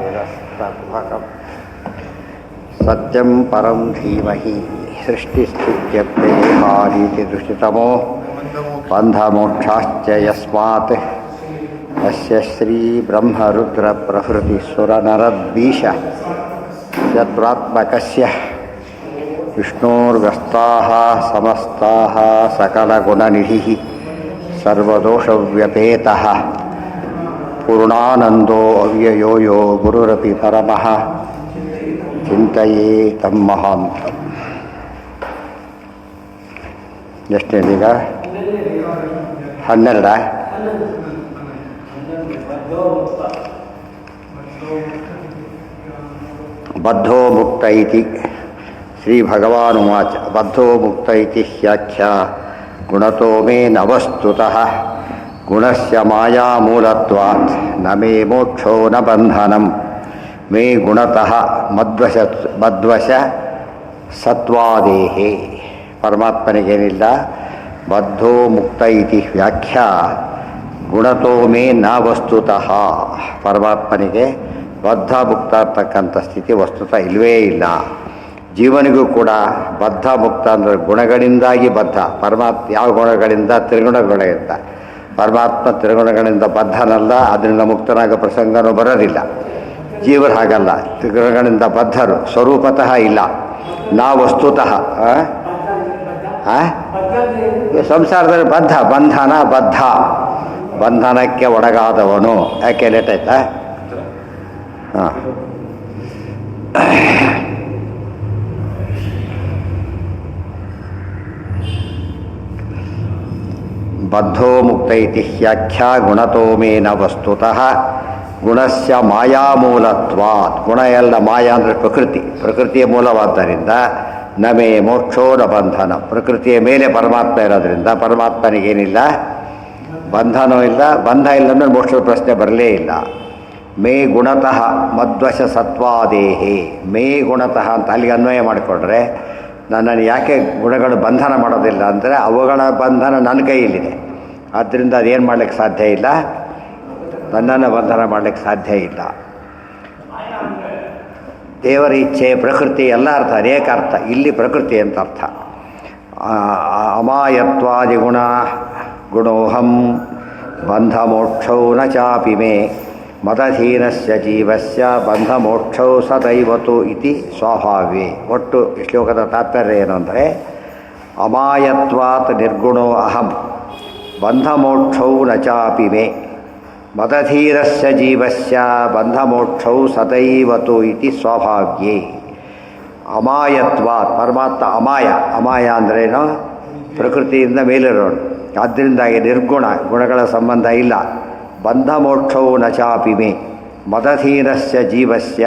निरस्तकुहकम् सत्यं परं धीमहि सृष्टिस्थित्यप्ययेहानीति दृष्टितमो बन्धमोक्षाश्च यस्मात् अस्य श्रीब्रह्मरुद्रप्रभृतिसुरनरद्वीष यत्रात्मकस्य विष्णोर्व्यस्ताः समस्ताः सकलगुणनिधिः सर्वदोषव्यपेतः पूर्णानन्दो अव्ययो यो गुरुरपि परमः ಚಿಂತೆಯೇ ತಮ್ಮ ಮಹಾಂತ. ಎಷ್ಟೇನೀಗ 12 ಬದ್ಧೋ ಮುಕ್ತ ಇತಿ ಶ್ರೀ ಭಗವಾನುವಾಚ ಬದ್ಧೋ ಮುಕ್ತ ಇತಿ ಹ್ಯಾಖ್ಯಾ ಗುಣತೋ ಮೇ ನವಸ್ತುತಃ ಗುಣಸ್ಯ ಮಾಯಾಮೂಲತ್ವಾತ್ ನ ಮೇ ಮೋಕ್ಷೋ ನ ಬಂಧನಂ ಮೇ ಗುಣತಃ ಮದ್ವಶ ಸತ್ವಾದೇಹೇ. ಪರಮಾತ್ಮನಿಗೇನಿಲ್ಲ ಬದ್ಧೋ ಮುಕ್ತ ಇತಿ ವ್ಯಾಖ್ಯಾ ಗುಣತೋ ಮೇ ನ ವಸ್ತುತಃ. ಪರಮಾತ್ಮನಿಗೆ ಬದ್ಧ ಮುಕ್ತ ಅಂತಕ್ಕಂಥ ಸ್ಥಿತಿ ವಸ್ತುತ ಇಲ್ಲವೇ ಇಲ್ಲ. ಜೀವನಿಗೂ ಕೂಡ ಬದ್ಧ ಮುಕ್ತ ಅಂದರೆ ಗುಣಗಳಿಂದಾಗಿ ಬದ್ಧ. ಪರಮಾತ್ಮ ಯಾವ ಗುಣಗಳಿಂದ? ತ್ರಿಗುಣಗಳಿಂದ. ಪರಮಾತ್ಮ ತ್ರಿಗುಣಗಳಿಂದ ಬದ್ಧನಲ್ಲ, ಅದರಿಂದ ಮುಕ್ತನಾಗೋ ಪ್ರಸಂಗನೂ ಬರೋದಿಲ್ಲ. ಜೀವರು ಹಾಗಲ್ಲ, ತ್ರಿಗುಣಗಳಿಂದ ಬದ್ಧರು, ಸ್ವರೂಪತಃ ಇಲ್ಲ. ನಾ ವಸ್ತುತಃ ಸಂಸಾರದಲ್ಲಿ ಬದ್ಧ, ಬಂಧನ ಬದ್ಧ, ಬಂಧನಕ್ಕೆ ಒಳಗಾದವನು. ಯಾಕೆ ಲೇಟ್ ಆಯ್ತಾ? ಹಾಂ, ಬದ್ಧೋ ಮುಕ್ತ ಇತಿ ಹ್ಯಾಖ್ಯಾ ಗುಣತೋ ಮೇ ನ ವಸ್ತುತಃ ಗುಣಸ್ಯ ಮಾಯಾಮೂಲತ್ವಾತ್. ಗುಣ ಎಲ್ಲ ಮಾಯಾ ಅಂದರೆ ಪ್ರಕೃತಿ, ಪ್ರಕೃತಿಯ ಮೂಲವಾದ್ದರಿಂದ ನಮೇ ಮೋಕ್ಷೋ ನ ಬಂಧನ. ಪ್ರಕೃತಿಯ ಮೇಲೆ ಪರಮಾತ್ಮ ಇರೋದ್ರಿಂದ ಪರಮಾತ್ಮನಿಗೇನಿಲ್ಲ ಬಂಧನೂ ಇಲ್ಲ. ಬಂಧ ಇಲ್ಲ ಅಂದರೆ ಮೋಕ್ಷದ ಪ್ರಶ್ನೆ ಬರಲೇ ಇಲ್ಲ. ಮೇ ಗುಣತಃ ಮದ್ವಶ ಸತ್ವಾದೇಹೇ. ಮೇ ಗುಣತಃ ಅಂತ ಅಲ್ಲಿಗೆ ಅನ್ವಯ ಮಾಡಿಕೊಂಡ್ರೆ ನನ್ನನ್ನು ಯಾಕೆ ಗುಣಗಳು ಬಂಧನ ಮಾಡೋದಿಲ್ಲ ಅಂದರೆ ಅವುಗಳ ಬಂಧನ ನನ್ನ ಕೈಯಲ್ಲಿದೆ. ಆದ್ದರಿಂದ ಅದೇನು ಮಾಡಲಿಕ್ಕೆ ಸಾಧ್ಯ ಇಲ್ಲ, ನನ್ನನ್ನು ಬಂಧನ ಮಾಡಲಿಕ್ಕೆ ಸಾಧ್ಯ ಇಲ್ಲ. ದೇವರ ಇಚ್ಛೆ, ಪ್ರಕೃತಿ ಎಲ್ಲ ಅರ್ಥ, ಅನೇಕ ಅರ್ಥ. ಇಲ್ಲಿ ಪ್ರಕೃತಿ ಅಂತ ಅರ್ಥ. ಅಮಾಯತ್ವಾದಿ ಗುಣೋಹಂ ಬಂಧಮೋಕ್ಷೌ ನ ಚಾಪಿ ಮೇ ಮದಧೀನಸ್ಯ ಜೀವಸ್ಯ ಬಂಧಮೋಕ್ಷೌ ಸದೈವತು ಇತಿ ಸ್ವಭಾವೇ. ಒಟ್ಟು ಶ್ಲೋಕದ ತಾತ್ಪರ್ಯ ಏನು ಅಂದರೆ ಅಮಾಯತ್ವಾತ್ ನಿರ್ಗುಣೋ ಅಹಂ ಬಂಧಮೋಕ್ಷೌ ನ ಚಾಪಿ ಮೇ ಮದಧೀರಸ್ಯ ಜೀವಸ್ಯ ಬಂಧಮೋಕ್ಷೌ ಸದೈವತು ಇತಿ ಸ್ವಭಾವ್ಯೇ. ಅಮಾಯತ್ವಾತ್ ಪರಮಾತ್ಮ ಅಮಾಯ. ಅಮಾಯ ಅಂದ್ರೇನು? ಪ್ರಕೃತಿಯಿಂದ ಮೇಲಿರೋಣ. ಆದ್ದರಿಂದಾಗಿ ನಿರ್ಗುಣ, ಗುಣಗಳ ಸಂಬಂಧ ಇಲ್ಲ. ಬಂಧಮೋಕ್ಷೌ ನ ಚಾಪಿ ಮೇ ಮದಧೀನಸ್ಯ ಜೀವಸ್ಯ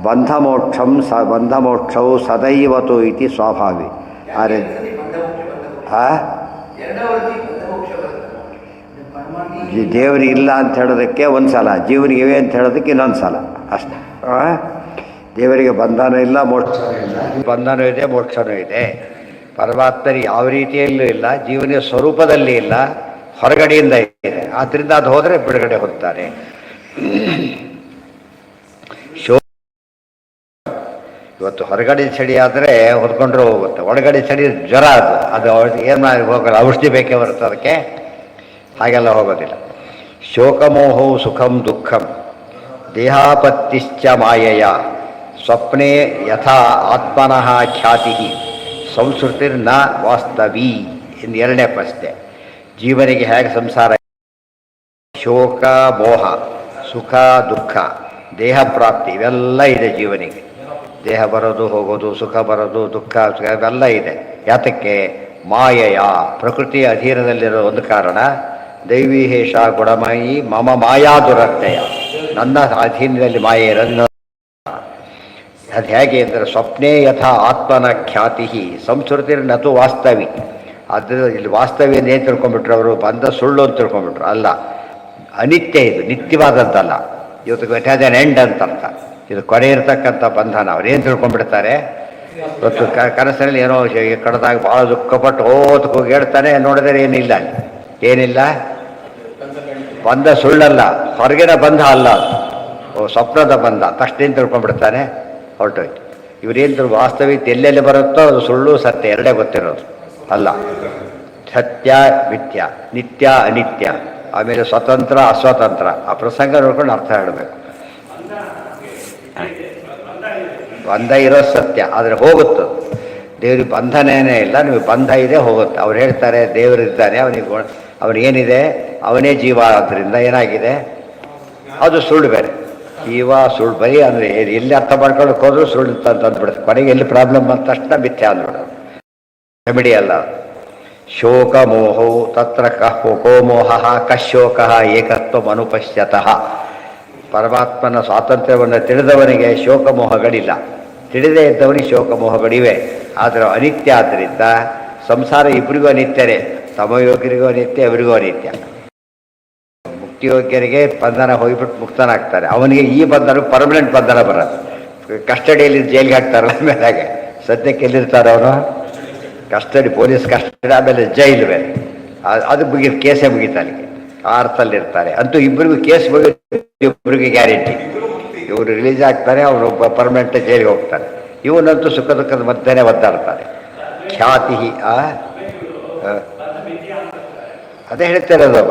ಬಂಧಮೋಕ್ಷೌ ಸದೈವತು ಇತಿ ಸ್ವಭಾವಿ. ಆದರೆ ದೇವರಿಗೆ ಇಲ್ಲ ಅಂತ ಹೇಳೋದಕ್ಕೆ ಒಂದು ಸಲ, ಜೀವನಿಗೆ ಇವೆ ಅಂತ ಹೇಳೋದಕ್ಕೆ ಇನ್ನೊಂದು ಸಲ ಅಷ್ಟೇ. ದೇವರಿಗೆ ಬಂಧನ ಇಲ್ಲ, ಮೋಕ್ಷನೂ ಇಲ್ಲ. ಬಂಧನೂ ಇದೆ, ಮೋಕ್ಷನೂ ಇದೆ. ಪರಮಾತ್ಮರಿಗೆ ಯಾವ ರೀತಿಯಲ್ಲೂ ಇಲ್ಲ, ಜೀವನಿಯ ಸ್ವರೂಪದಲ್ಲಿ ಇಲ್ಲ, ಹೊರಗಡೆಯಿಂದ ಇದೆ. ಆದ್ದರಿಂದ ಅದು ಹೋದರೆ ಬಿಡುಗಡೆ ಹೋಗ್ತಾರೆ. ಇವತ್ತು ಹೊರಗಡೆ ಚಳಿ ಆದರೆ ಹೊದ್ಕೊಂಡ್ರೆ ಹೋಗುತ್ತೆ, ಒಳಗಡೆ ಚಳಿ ಜ್ವರ, ಅದು ಏನು ಹೋಗಲ್ಲ, ಔಷಧಿ ಬೇಕೇ ಬರುತ್ತೆ ಅದಕ್ಕೆ. ಹಾಗೆಲ್ಲ ಹೋಗೋದಿಲ್ಲ. ಶೋಕಮೋಹೌ ಸುಖಂ ದುಃಖಂ ದೇಹಾಪತ್ತಿಶ್ಚ ಮಾಯೆಯ ಸ್ವಪ್ನೆ ಯಥಾ ಆತ್ಮನಃ ಖ್ಯಾತಿ ಸಂಸ್ಕೃತಿರ್ನ ವಾಸ್ತವಿ. ಎಂದು ಎರಡನೇ ಪ್ರಶ್ನೆ. ಜೀವನಿಗೆ ಹೇಗೆ ಸಂಸಾರ? ಶೋಕ ಮೋಹ, ಸುಖ ದುಃಖ, ದೇಹ ಪ್ರಾಪ್ತಿ ಇವೆಲ್ಲ ಇದೆ ಜೀವನಿಗೆ. ದೇಹ ಬರೋದು ಹೋಗೋದು, ಸುಖ ಬರೋದು, ದುಃಖ ಇವೆಲ್ಲ ಇದೆ. ಯಾತಕ್ಕೆ? ಮಾಯೆಯ ಪ್ರಕೃತಿಯ ಅಧೀನದಲ್ಲಿರೋ ಒಂದು ಕಾರಣ. ದೈವೀಹೇಷ ಗುಣಮಯಿ ಮಮ ಮಾಯಾ ದುರತ್ಯಯ. ನನ್ನ ಅಧೀನದಲ್ಲಿ ಮಾಯೆ ಇರೋದು. ಅದು ಹೇಗೆ ಅಂದರೆ ಸ್ವಪ್ನೇ ಯಥಾ ಆತ್ಮನ ಖ್ಯಾತಿ ಸಂಸ್ಕೃತಿರ್ನತು ವಾಸ್ತವಿ. ಅದು ಇಲ್ಲಿ ವಾಸ್ತವ್ಯ ಏನು ತಿಳ್ಕೊಂಡ್ಬಿಟ್ರು ಅವರು? ಬಂದ ಸುಳ್ಳು ಅಂತ ತಿಳ್ಕೊಂಡ್ಬಿಟ್ರು. ಅಲ್ಲ, ಅನಿತ್ಯ, ಇದು ನಿತ್ಯವಾದದ್ದಲ್ಲ. ಇವತ್ತು ಇಟ್ ಹ್ಯಾಸ್ ಎನ್ ಎಂಡ್ ಅಂತ ಅರ್ಥ. ಇದು ಕೊನೆ ಇರತಕ್ಕಂಥ ಬಂಧನ. ಅವ್ರೇನು ತಿಳ್ಕೊಂಡ್ಬಿಡ್ತಾರೆ? ಇವತ್ತು ಕನಸಿನಲ್ಲಿ ಏನೋ ಕಡದಾಗ ಭಾಳ ದುಃಖಪಟ್ಟು ಹೋದಕ್ಕೆ ಹೋಗಿ ಹೇಳ್ತಾನೆ, ನೋಡಿದರೆ ಏನಿಲ್ಲ, ಏನಿಲ್ಲ. ಬಂಧ ಸುಳ್ಳಲ್ಲ, ಹೊರಗಿನ ಬಂಧ ಅಲ್ಲ. ಓ ಸ್ವಪ್ನದ ಬಂಧ ತಕ್ಷಣ ತಿಳ್ಕೊಂಡ್ಬಿಡ್ತಾನೆ, ಹೊರಟೋಯ್ತು. ಇವರೇನು ವಾಸ್ತವಿಕ ಎಲ್ಲೆಲ್ಲಿ ಬರುತ್ತೋ ಅದು ಸುಳ್ಳು ಸತ್ಯ ಎರಡೇ ಗೊತ್ತಿರೋದು ಅಲ್ಲ. ಸತ್ಯ ಮಿಥ್ಯ, ನಿತ್ಯ ಅನಿತ್ಯ, ಆಮೇಲೆ ಸ್ವತಂತ್ರ ಅಸ್ವತಂತ್ರ, ಆ ಪ್ರಸಂಗ ನೋಡ್ಕೊಂಡು ಅರ್ಥ ಹೇಳಬೇಕು. ಬಂಧ ಇರೋದು ಸತ್ಯ, ಆದರೆ ಹೋಗುತ್ತೆ. ದೇವ್ರಿಗೆ ಬಂಧನೇನೇ ಇಲ್ಲ, ನೀವು ಬಂಧ ಇದೆ ಹೋಗುತ್ತೆ. ಅವ್ರು ಹೇಳ್ತಾರೆ ದೇವರಿದ್ದಾನೆ, ಅವನಿಗೇನಿದೆ, ಅವನೇ ಜೀವ. ಆದ್ದರಿಂದ ಏನಾಗಿದೆ, ಅದು ಸುಳ್ಳು ಬೇರೆ. ಜೀವ ಸುಳ್ಳು ಬರೀ ಅಂದರೆ ಎಲ್ಲಿ ಅರ್ಥ ಮಾಡ್ಕೊಳ್ಳೋಕೆ ಹೋದ್ರೂ ಸುಳ್ಳು ಅಂತಂದ್ಬಿಡುತ್ತೆ. ಕೊನೆಗೆ ಎಲ್ಲಿ ಪ್ರಾಬ್ಲಮ್ ಬಂದ ತಕ್ಷಣ ಮಿಥ್ಯ ಅಂದ್ಬಿಡೋದು. ರೆಮಿಡಿ ಅಲ್ಲ. ಶೋಕ ಮೋಹವು ತತ್ರ ಕೋ ಮೋಹ ಕಶೋಕ ಏಕತ್ವ ಅನುಪಶ್ಯತಃ. ಪರಮಾತ್ಮನ ಸ್ವಾತಂತ್ರ್ಯವನ್ನು ತಿಳಿದವನಿಗೆ ಶೋಕಮೋಹಗಳಿಲ್ಲ, ತಿಳಿದೇ ಇದ್ದವನಿಗೆ ಶೋಕಮೋಹಗಳಿವೆ. ಆದರೆ ಅನಿತ್ಯ ಆದ್ದರಿಂದ ಸಂಸಾರ ಇಬ್ಬರಿಗೂ ಅನಿತ್ಯನೇ, ತಮಯೋಗ್ಯರಿಗೂ ಅನಿತ್ಯ, ಇವರಿಗೂ ಅನಿತ್ಯ. ಮುಕ್ತಿಯೋಗ್ಯರಿಗೆ ಬಂಧನ ಹೋಗಿಬಿಟ್ಟು ಮುಕ್ತನಾಗ್ತಾರೆ, ಅವನಿಗೆ ಈ ಬಂಧನ ಪರ್ಮನೆಂಟ್ ಬಂಧನ ಬರೋದು. ಕಸ್ಟಡಿಯಲ್ಲಿ ಜೈಲಿಗೆ ಹಾಕ್ತಾರಲ್ಲ ಆಮೇಲೆ ಹಾಗೆ. ಸದ್ಯಕ್ಕೆ ಎಲ್ಲಿರ್ತಾರೆ ಅವನು, ಕಸ್ಟಡಿ, ಪೊಲೀಸ್ ಕಸ್ಟಡಿ, ಆಮೇಲೆ ಜೈಲು ಬೇರೆ. ಅದು ಮುಗಿದ ಕೇಸೇ ಮುಗೀತ ಅಲ್ಲಿಗೆ, ಆ ಅರ್ಥದಲ್ಲಿರ್ತಾರೆ. ಅಂತೂ ಇಬ್ಬರಿಗೂ ಕೇಸ್ ಮುಗಿ, ಇಬ್ಬರಿಗೆ ಗ್ಯಾರಂಟಿ. ಇವರು ರಿಲೀಸ್ ಆಗ್ತಾರೆ, ಅವರು ಪರ್ಮನೆಂಟ್ ಜೈಲಿಗೆ ಹೋಗ್ತಾರೆ. ಇವನಂತೂ ಸುಖ ದುಃಖದ ಮಧ್ಯೆನೇ ಒದ್ದಾಡ್ತಾರೆ. ಖ್ಯಾತಿ ಅದೇ ಹೇಳ್ತಿರೋದು,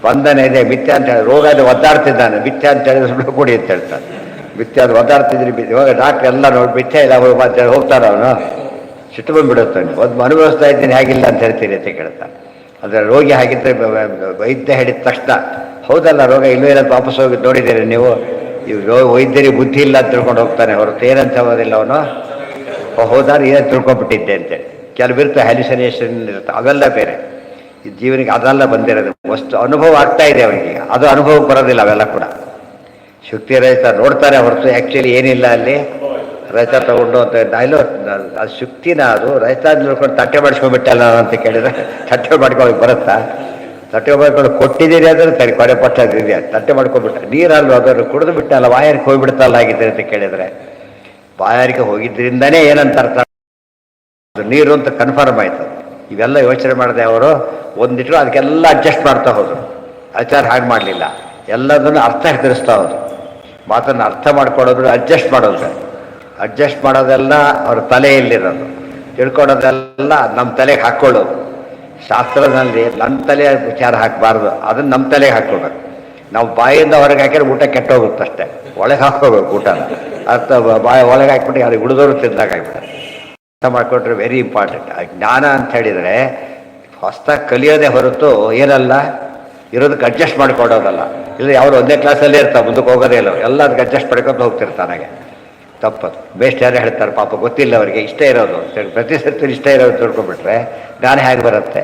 ಬಂಧನ ಇದೆ. ಮಿಥ್ಯ ಅಂತ ಹೇಳಿ ರೋಗ ಅದು ಒದ್ದಾಡ್ತಿದ್ದಾನೆ, ಮಿಥ್ಯ ಅಂತ ಹೇಳಿದ್ರೆ ಸುಳ್ಳು ಕೊಡಿ ಅಂತ ಹೇಳ್ತಾನೆ. ಮಿಥ್ಯ ಅದು ಒದ್ದಾಡ್ತಿದ್ರಿ, ಇವಾಗ ಡಾಕ್ಟ್ರ್ ಎಲ್ಲ ನೋಡಿ ಮಿಥ್ಯ ಇಲ್ಲ ಅಂತೇಳಿ ಹೋಗ್ತಾನೆ. ಅವನು ಸಿಟ್ಟು ಬಂದ್ಬಿಡುತ್ತಾನೆ. ಒಂದು ಅನುಭವಿಸ್ತಾ ಇದ್ದೀನಿ, ಹೇಗಿಲ್ಲ ಅಂತ ಹೇಳ್ತೀನಿ ಅಂತ ಕೇಳ್ತಾನೆ. ಅಂದರೆ ರೋಗಿ ಹಾಗಿದ್ದರೆ ವೈದ್ಯ ಹೇಳಿದ ತಕ್ಷಣ ಹೌದಲ್ಲ ರೋಗ ಇಲ್ಲೂ ಇಲ್ಲ ವಾಪಸ್ ಹೋಗಿ ನೋಡಿದ್ದೀರಿ ನೀವು, ಇವು ವೈದ್ಯರಿಗೆ ಬುದ್ಧಿ ಇಲ್ಲ ಅಂತ ತಿಳ್ಕೊಂಡು ಹೋಗ್ತಾನೆ ಹೊರತು ಏನಂತ ಹೋಗೋದಿಲ್ಲ ಅವನು. ಹೌದಾರು ಏನಂತ ತಿಳ್ಕೊಂಡ್ಬಿಟ್ಟಿದ್ದೆ ಅಂತೇಳಿ. ಕೆಲವಿರುತ್ತೆ ಹ್ಯಾಲ್ಯುಸಿನೇಷನ್ ಇರುತ್ತೆ, ಅವೆಲ್ಲ ಬೇರೆ. ಈ ಜೀವನಿಗೆ ಅದೆಲ್ಲ ಬಂದಿರೋದು, ವಸ್ತು ಅನುಭವ ಆಗ್ತಾ ಇದೆ ಅವನಿಗೆ, ಅದು ಅನುಭವಕ್ಕೆ ಬರೋದಿಲ್ಲ. ಅವೆಲ್ಲ ಕೂಡ ಶಕ್ತಿ ರಹಿತ ನೋಡ್ತಾರೆ ಹೊರತು ಆ್ಯಕ್ಚುಲಿ ಏನಿಲ್ಲ ಅಲ್ಲಿ. ರೈತ ತಗೊಂಡು ಅಂತ ಡೈಲೋ ಅದು ಶಕ್ತಿನ, ಅದು ರೈತ ನೋಡ್ಕೊಂಡು ತಟ್ಟೆ ಮಾಡಿಸ್ಕೊಂಡ್ಬಿಟ್ಟಲ್ಲ ಅಂತ ಕೇಳಿದ್ರೆ ತಟ್ಟೆ ಮಾಡ್ಕೊಳ್ಳೋಕೆ ಬರುತ್ತಾ? ತಟ್ಟೆ ಮಾಡ್ಕೊಂಡು ಕೊಟ್ಟಿದ್ದೀರಿ ಅಂದರೆ ಸರಿ, ಕೊನೆ ಪಟ್ಟಿದೆಯಾ, ತಟ್ಟೆ ಮಾಡ್ಕೊಂಡ್ಬಿಟ್ಟ. ನೀರಲ್ಲೂ ಅದನ್ನು ಕುಡಿದು ಬಿಟ್ಟಲ್ಲ, ಬಾಯಾರಿಕೆ ಹೋಗಿಬಿಡ್ತಲ್ಲ ಆಗಿದ್ದರೆ ಅಂತ ಕೇಳಿದರೆ, ಬಾಯಾರಿಕೆ ಹೋಗಿದ್ದರಿಂದನೇ ಏನಂತ ಅರ್ಥ, ಅದು ನೀರು ಅಂತ ಕನ್ಫರ್ಮ್ ಆಯಿತು. ಇವೆಲ್ಲ ಯೋಚನೆ ಮಾಡಿದೆ ಅವರು. ಒಂದಿಟ್ಟು ಅದಕ್ಕೆಲ್ಲ ಅಡ್ಜಸ್ಟ್ ಮಾಡ್ತಾ ಹೋದರು. ಆಚಾರ ಹಾಗೆ ಮಾಡಲಿಲ್ಲ, ಎಲ್ಲದನ್ನು ಅರ್ಥ ತಿಳಿಸ್ತಾ ಹೋದ್ರು. ಮಾತನ್ನು ಅರ್ಥ ಮಾಡ್ಕೊಡೋದು, ಅಡ್ಜಸ್ಟ್ ಮಾಡೋದು. ಅಡ್ಜಸ್ಟ್ ಮಾಡೋದೆಲ್ಲ ಅವ್ರ ತಲೆಯಲ್ಲಿರೋದು, ತಿಳ್ಕೊಳೋದೆಲ್ಲ ನಮ್ಮ ತಲೆಗೆ ಹಾಕ್ಕೊಳ್ಳೋದು. ಶಾಸ್ತ್ರದಲ್ಲಿ ನನ್ನ ತಲೆ ವಿಚಾರ ಹಾಕಬಾರ್ದು, ಅದನ್ನು ನಮ್ಮ ತಲೆಗೆ ಹಾಕ್ಕೋಬೇಕು. ನಾವು ಬಾಯಿಂದ ಹೊರಗೆ ಹಾಕಿದ್ರೆ ಊಟ ಕೆಟ್ಟೋಗುತ್ತೆ ಅಷ್ಟೇ, ಒಳಗೆ ಹಾಕ್ಕೋಬೇಕು ಊಟನ. ಅರ್ಥ ಬಾಯಿ ಒಳಗೆ ಹಾಕ್ಬಿಟ್ಟು ಯಾರಿಗೆ ಉಳಿದವರು ತಿಂದಾಗ ಆಗ್ಬಿಡ್ತಾರೆ. ಅರ್ಥ ಮಾಡಿಕೊಂಡ್ರೆ ವೆರಿ ಇಂಪಾರ್ಟೆಂಟ್. ಜ್ಞಾನ ಅಂತ ಹೇಳಿದರೆ ಹೊಸ್ದಾಗಿ ಕಲಿಯೋದೇ ಹೊರತು ಏನಲ್ಲ, ಇರೋದಕ್ಕೆ ಅಡ್ಜಸ್ಟ್ ಮಾಡಿಕೊಡೋದಲ್ಲ. ಇಲ್ಲ ಯಾರು ಒಂದೇ ಕ್ಲಾಸಲ್ಲೇ ಇರ್ತಾರೆ, ಮುಂದಕ್ಕೆ ಹೋಗೋದೇ ಇಲ್ಲ, ಎಲ್ಲ ಅದಕ್ಕೆ ಅಡ್ಜಸ್ಟ್ ಮಾಡ್ಕೊಂಡು ಹೋಗ್ತಿರ್ತಾನಾಗೆ. ತಪ್ಪದು. ಬೇಸ್ಟ್ ಯಾರೇ ಹೇಳ್ತಾರೆ, ಪಾಪ ಗೊತ್ತಿಲ್ಲ ಅವರಿಗೆ, ಇಷ್ಟ ಇರೋದು ಅಂತೇಳಿ ಪ್ರತಿ ಸರ್ತಿ ಇಷ್ಟ ಇರೋದು ತಿಳ್ಕೊಂಡ್ಬಿಟ್ರೆ ಜ್ಞಾನ ಹೇಗೆ ಬರುತ್ತೆ?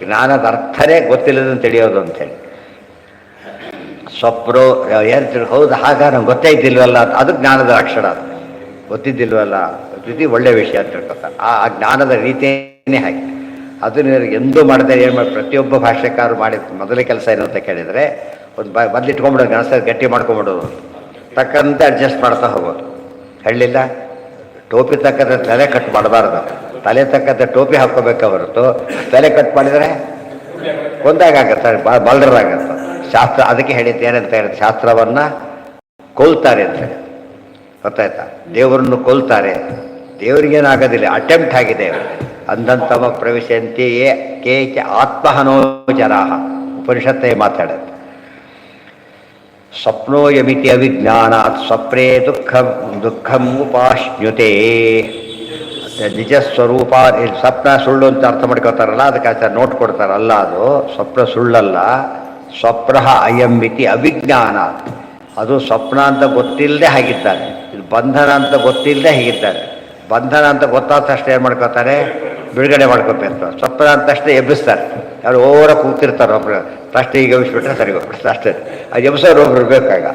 ಜ್ಞಾನದ ಅರ್ಥನೇ ಗೊತ್ತಿಲ್ಲದಂತ ತಿಳಿಯೋದು ಅಂತೇಳಿ. ಸ್ವಪ್ರೋ ಏನು ಹೌದು, ಆಗ ನಮ್ಗೆ ಗೊತ್ತೇ ಇದ್ದಿಲ್ವಲ್ಲ, ಅದು ಜ್ಞಾನದ ಲಕ್ಷಣ. ಅದು ಗೊತ್ತಿದ್ದಿಲ್ವಲ್ಲ ಇದು ಒಳ್ಳೆಯ ವಿಷಯ ಅಂತ ತಿಳ್ಕೊತಾರೆ. ಆ ಜ್ಞಾನದ ರೀತಿಯೇ ಹಾಗೆ. ಅದನ್ನು ಎಂದೂ ಮಾಡಿದೆ. ಏನು ಮಾಡಿ ಪ್ರತಿಯೊಬ್ಬ ಭಾಷೆಕಾರರು ಮಾಡಿದ ಮೊದಲೇ ಕೆಲಸ ಏನು ಅಂತ ಕೇಳಿದರೆ, ಒಂದು ಮೊದಲಿಟ್ಕೊಂಡ್ಬಿಡೋದು, ಗಣಸ ಗಟ್ಟಿ ಮಾಡ್ಕೊಂಬಿಡೋದು, ತಕ್ಕಂತೆ ಅಡ್ಜಸ್ಟ್ ಮಾಡ್ತಾ ಹೋಗೋದು. ಹೇಳಲಿಲ್ಲ, ಟೋಪಿ ತಕ್ಕಂತೆ ತಲೆ ಕಟ್ ಮಾಡಬಾರ್ದು, ತಲೆ ತಕ್ಕಂತೆ ಟೋಪಿ ಹಾಕ್ಕೋಬೇಕ ಹೊರತು ತಲೆ ಕಟ್ ಮಾಡಿದರೆ ಕೊಂದಾಗತ್ತೆ, ಬಲ್ಡರಾಗತ್ತೆ. ಶಾಸ್ತ್ರ ಅದಕ್ಕೆ ಹೇಳಿದ್ದು ಏನಂತ ಹೇಳಿದ್ರೆ, ಶಾಸ್ತ್ರವನ್ನು ಕೊಲ್ತಾರೆ ಅಂತ ಹೇಳಿ, ಗೊತ್ತಾಯ್ತಾ? ದೇವರನ್ನು ಕೊಲ್ತಾರೆ, ದೇವರಿಗೇನಾಗೋದಿಲ್ಲ, ಅಟೆಂಪ್ಟ್ ಆಗಿದೆ. ಅಂಧಂತಮ ಪ್ರವೇಶಂತೆಯೇ ಕೇಚ ಆತ್ಮಹನೋಜರಾಹ ಉಪನಿಷತ್ತೇ ಮಾತಾಡುತ್ತೆ. ಸ್ವಪ್ನೋಯಮಿತಿ ಅವಿಜ್ಞಾನಾತ್ ಸ್ವಪ್ನೇ ದುಃಖಂ ಉಪಾಶ್ನುತೆ. ನಿಜ ಸ್ವರೂಪ ಸ್ವಪ್ನ ಸುಳ್ಳು ಅಂತ ಅರ್ಥ ಮಾಡ್ಕೋತಾರಲ್ಲ, ಅದಕ್ಕೆ ಆಚಾರ ನೋಟ್ ಕೊಡ್ತಾರಲ್ಲ, ಅದು ಸ್ವಪ್ನ ಸುಳ್ಳಲ್ಲ. ಸ್ವಪ್ನ ಅಯಂಬಿತಿ ಅವಿಜ್ಞಾನ, ಅದು ಸ್ವಪ್ನ ಅಂತ ಗೊತ್ತಿಲ್ಲದೆ ಹಾಗಿದ್ದಾರೆ, ಇದು ಬಂಧನ ಅಂತ ಗೊತ್ತಿಲ್ಲದೆ ಹೀಗಿದ್ದಾರೆ. ಬಂಧನ ಅಂತ ಗೊತ್ತಾದ ತಕ್ಷಣ ಏನು ಮಾಡ್ಕೋತಾರೆ, ಬಿಡುಗಡೆ ಮಾಡ್ಕೊಬೇಕು. ಸ್ವಪ್ನ ಅಂತ ತಕ್ಷಣ ಎಬ್ಬಿಸ್ತಾರೆ, ಯಾರು ಓವರ ಕೂಗ್ತಿರ್ತಾರೆ ಒಬ್ರು, ತಕ್ಷಣ ಈಗ ಎಬ್ಬಿಸ್ಬಿಟ್ರೆ ಸರಿ ಹೋಗ್ಬಿಡ್ತಾರೆ ಅಷ್ಟೇ. ಅದು ಎಬ್ಸೋರು ಒಬ್ರು ಇರಬೇಕಾಗ,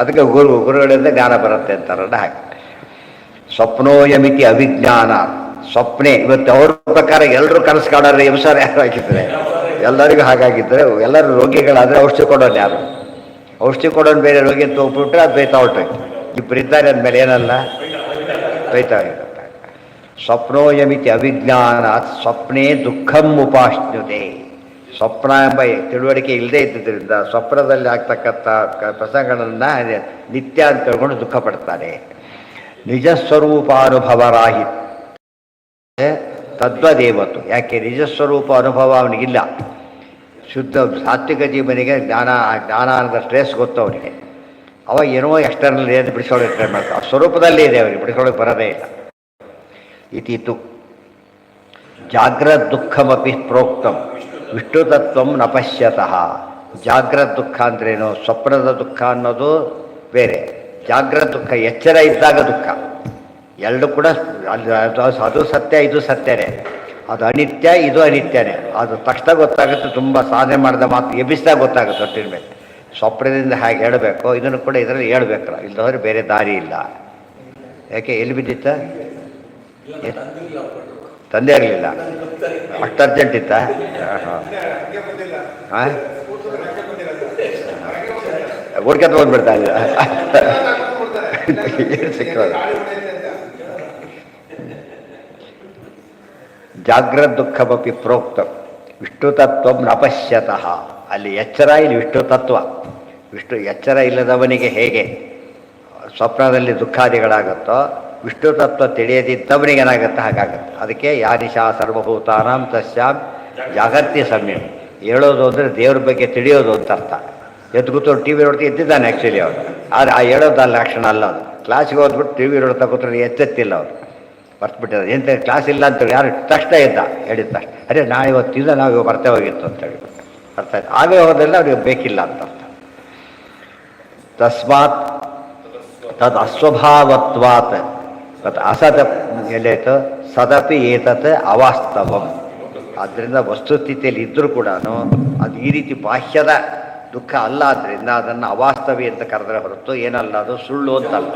ಅದಕ್ಕೆ ಗುರುಗಳಿಂದ ಜ್ಞಾನ ಬರುತ್ತೆ ಅಂತಾರಲ್ಲ ಹಾಗೆ. ಸ್ವಪ್ನೋಯಮಿತಿ ಅವಿಜ್ಞಾನ ಸ್ವಪ್ನೆ. ಇವತ್ತು ಅವ್ರ ಪ್ರಕಾರ ಎಲ್ಲರೂ ಕನಸು ಕಾಣೋರು ಎಬ್ಸೋರು ಯಾರು ಆಗಿದ್ದಾರೆ, ಎಲ್ಲರಿಗೂ ಹಾಗಾಗಿದ್ದರೆ ಎಲ್ಲರೂ ರೋಗಿಗಳಾದರೆ ಔಷಧಿ ಕೊಡೋನು ಯಾರು? ಔಷಧಿ ಕೊಡೋನು ಬೇರೆ, ರೋಗಿ ಅಂತ ಹೋಗ್ಬಿಟ್ರೆ ಅದು ಬೈತಾ ಹೊರಟೋಯ್ತು. ಇಬ್ಬರಿದ್ದಾರೆ ಅಂದಮೇಲೆ ಏನಲ್ಲ ಬೈತಾ ಇರುತ್ತೆ. ಸ್ವಪ್ನೋಯಮಿತಿ ಅವಿಜ್ಞಾನ ಸ್ವಪ್ನೇ ದುಃಖಂ ಉಪಾಶ್ನುತೆ. ಸ್ವಪ್ನ ಎಂಬ ತಿಳುವಳಿಕೆ ಇಲ್ಲದೇ ಇದ್ದುದರಿಂದ ಸ್ವಪ್ನದಲ್ಲಿ ಆಗ್ತಕ್ಕಂಥ ಪ್ರಸಂಗಗಳನ್ನು ನಿತ್ಯ ಅಂತ ತಿಳ್ಕೊಂಡು ದುಃಖ ಪಡ್ತಾನೆ. ನಿಜಸ್ವರೂಪಾನುಭವರಾಹಿ ತದ್ವದೇವತ್ತು. ಯಾಕೆ ನಿಜಸ್ವರೂಪ ಅನುಭವ ಅವನಿಗಿಲ್ಲ. ಶುದ್ಧ ಸಾತ್ವಿಕ ಜೀವನಿಗೆ ಜ್ಞಾನ ಅನ್ನೋದ ಸ್ಟ್ರೆಸ್ ಗೊತ್ತು ಅವನಿಗೆ. ಅವ ಏನೋ ಎಕ್ಸ್ಟರ್ನಲ್ ಏನು ಬಿಡಿಸೋಳಕ್ಕೆ ಟ್ರೈ ಮಾಡ್ತಾರೆ. ಆ ಸ್ವರೂಪದಲ್ಲಿ ಇದೆ ಅವನಿಗೆ, ಬಿಡಿಸೋಳಕ್ಕೆ ಬರೋದೇ ಇಲ್ಲ. ಇತಿತು ಜಾಗ್ರತ್ ದುಃಖಮಪಿ ಪ್ರೋಕ್ತಂ ವಿಷ್ಣು ತತ್ವಂ ನ ಪಶ್ಯತಃ. ಜಾಗ್ರತ್ ದುಃಖ ಅಂದ್ರೇನು? ಸ್ವಪ್ನದ ದುಃಖ ಅನ್ನೋದು ಬೇರೆ, ಜಾಗ್ರತ್ ದುಃಖ ಎಚ್ಚರ ಇದ್ದಾಗ ದುಃಖ. ಎರಡು ಕೂಡ ಅದು ಸತ್ಯ, ಇದು ಸತ್ಯನೇ. ಅದು ಅನಿತ್ಯ, ಇದು ಅನಿತ್ಯನೇ. ಅದು ತಕ್ಷಣ ಗೊತ್ತಾಗುತ್ತೆ. ತುಂಬ ಸಾಧನೆ ಮಾಡಿದ ಮಾತು ಎಬ್ಬಿಸಿದಾಗ ಗೊತ್ತಾಗುತ್ತೆ ಹೊಟ್ಟಿನ ಮೇಲೆ. ಸ್ವಪ್ನದಿಂದ ಹೇಗೆ ಹೇಳಬೇಕು ಇದನ್ನು ಕೂಡ ಇದರಲ್ಲಿ ಹೇಳ್ಬೇಕಲ್ಲ, ಇಲ್ಲದವ್ರೆ ಬೇರೆ ದಾರಿ ಇಲ್ಲ. ಯಾಕೆ ಎಲ್ಲಿ ಬಿದ್ದಿತ್ತ? ತಂದೆ ಇರಲಿಲ್ಲ, ಅಷ್ಟು ಅರ್ಜೆಂಟ್ ಇತ್ತ? ಹಾಂ ಹುಡ್ಕತ್ ಬಂದ್ಬಿಡ್ತಾ ಇಲ್ಲ ಸಿಕ್ಕೋದು. ಜಾಗ್ರತ್ ದುಃಖಮಪಿ ಪ್ರೋಕ್ತಂ ವಿಷ್ಣು ತತ್ವಂ ನ ಪಶ್ಯತಃ. ಅಲ್ಲಿ ಎಚ್ಚರ, ಇಲ್ಲಿ ವಿಷ್ಣು ತತ್ವ. ವಿಷ್ಣು ಎಚ್ಚರ ಇಲ್ಲದವನಿಗೆ ಹೇಗೆ ಸ್ವಪ್ನದಲ್ಲಿ ದುಃಖಾದಿಗಳಾಗುತ್ತೋ, ವಿಷ್ಣು ತತ್ವ ತಿಳಿಯದಿದ್ದವನಿಗೆ ಏನಾಗುತ್ತೆ ಹಾಗಾಗುತ್ತೆ. ಅದಕ್ಕೆ ಯಾನಿಶಾ ಸರ್ವಭೂತಾನಾಂ ತಸ್ಯಾಂ ಜಾಗತ್ಯ ಸಂಯಮ. ಹೇಳೋದು ಅಂದರೆ ದೇವ್ರ ಬಗ್ಗೆ ತಿಳಿಯೋದು ಅಂತ ಅರ್ಥ. ಎದ್ದು ಕೂತ್ಕೊಂಡು ಟಿ ವಿ ನೋಡ್ತಾ ಎದ್ದಿದ್ದಾನೆ ಆ್ಯಕ್ಚುಲಿ ಅವನು. ಆದರೆ ಆ ಹೇಳೋದಲ್ಲ ಲಕ್ಷಣ ಅಲ್ಲ ಅದು. ಕ್ಲಾಸಿಗೆ ಹೋದ್ಬಿಟ್ಟು ಟಿ ವಿ ನೋಡ್ತಾ ಕೂತ್ರೆ ಎಚ್ಚೆತ್ತಿಲ್ಲ ಅವರು, ಬರ್ತ್ಬಿಟ್ಟಿದ್ದಾರೆ. ಎಂತ ಕ್ಲಾಸ್ ಇಲ್ಲ ಅಂತೇಳಿ ಯಾರು ತಕ್ಷಣ ಎದ್ದ, ಹೇಳಿದ ತಕ್ಷಣ ಅರೆ ನಾಳೆ ಇವತ್ತಿಂದ ನಾವು ಇವಾಗ ಬರ್ತೇ ಹೋಗಿತ್ತು ಅಂತೇಳಿ ಅರ್ಥ ಆಯ್ತು. ಆಗೇ ಹೋಗೋದೆಲ್ಲ ಅವ್ರಿಗೆ ಬೇಕಿಲ್ಲ ಅಂತ ಅರ್ಥ. ತಸ್ಮಾತ್ ತದ್ ಅಸ್ವಭಾವತ್ವಾತ್ ಮತ್ತು ಅಸತ ಎಲ್ಲಾಯಿತು ಸದಪಿ ಏತತ್ ಅವಾಸ್ತವಂ. ಆದ್ದರಿಂದ ವಸ್ತುಸ್ಥಿತಿಯಲ್ಲಿ ಇದ್ದರೂ ಕೂಡ ಅದು ಈ ರೀತಿ ಬಾಹ್ಯದ ದುಃಖ ಅಲ್ಲ. ಆದ್ದರಿಂದ ಅದನ್ನು ಅವಾಸ್ತವಿ ಅಂತ ಕರೆದ್ರೆ ಹೊರತು ಏನಲ್ಲ, ಅದು ಸುಳ್ಳು ಅಂತಲ್ಲ.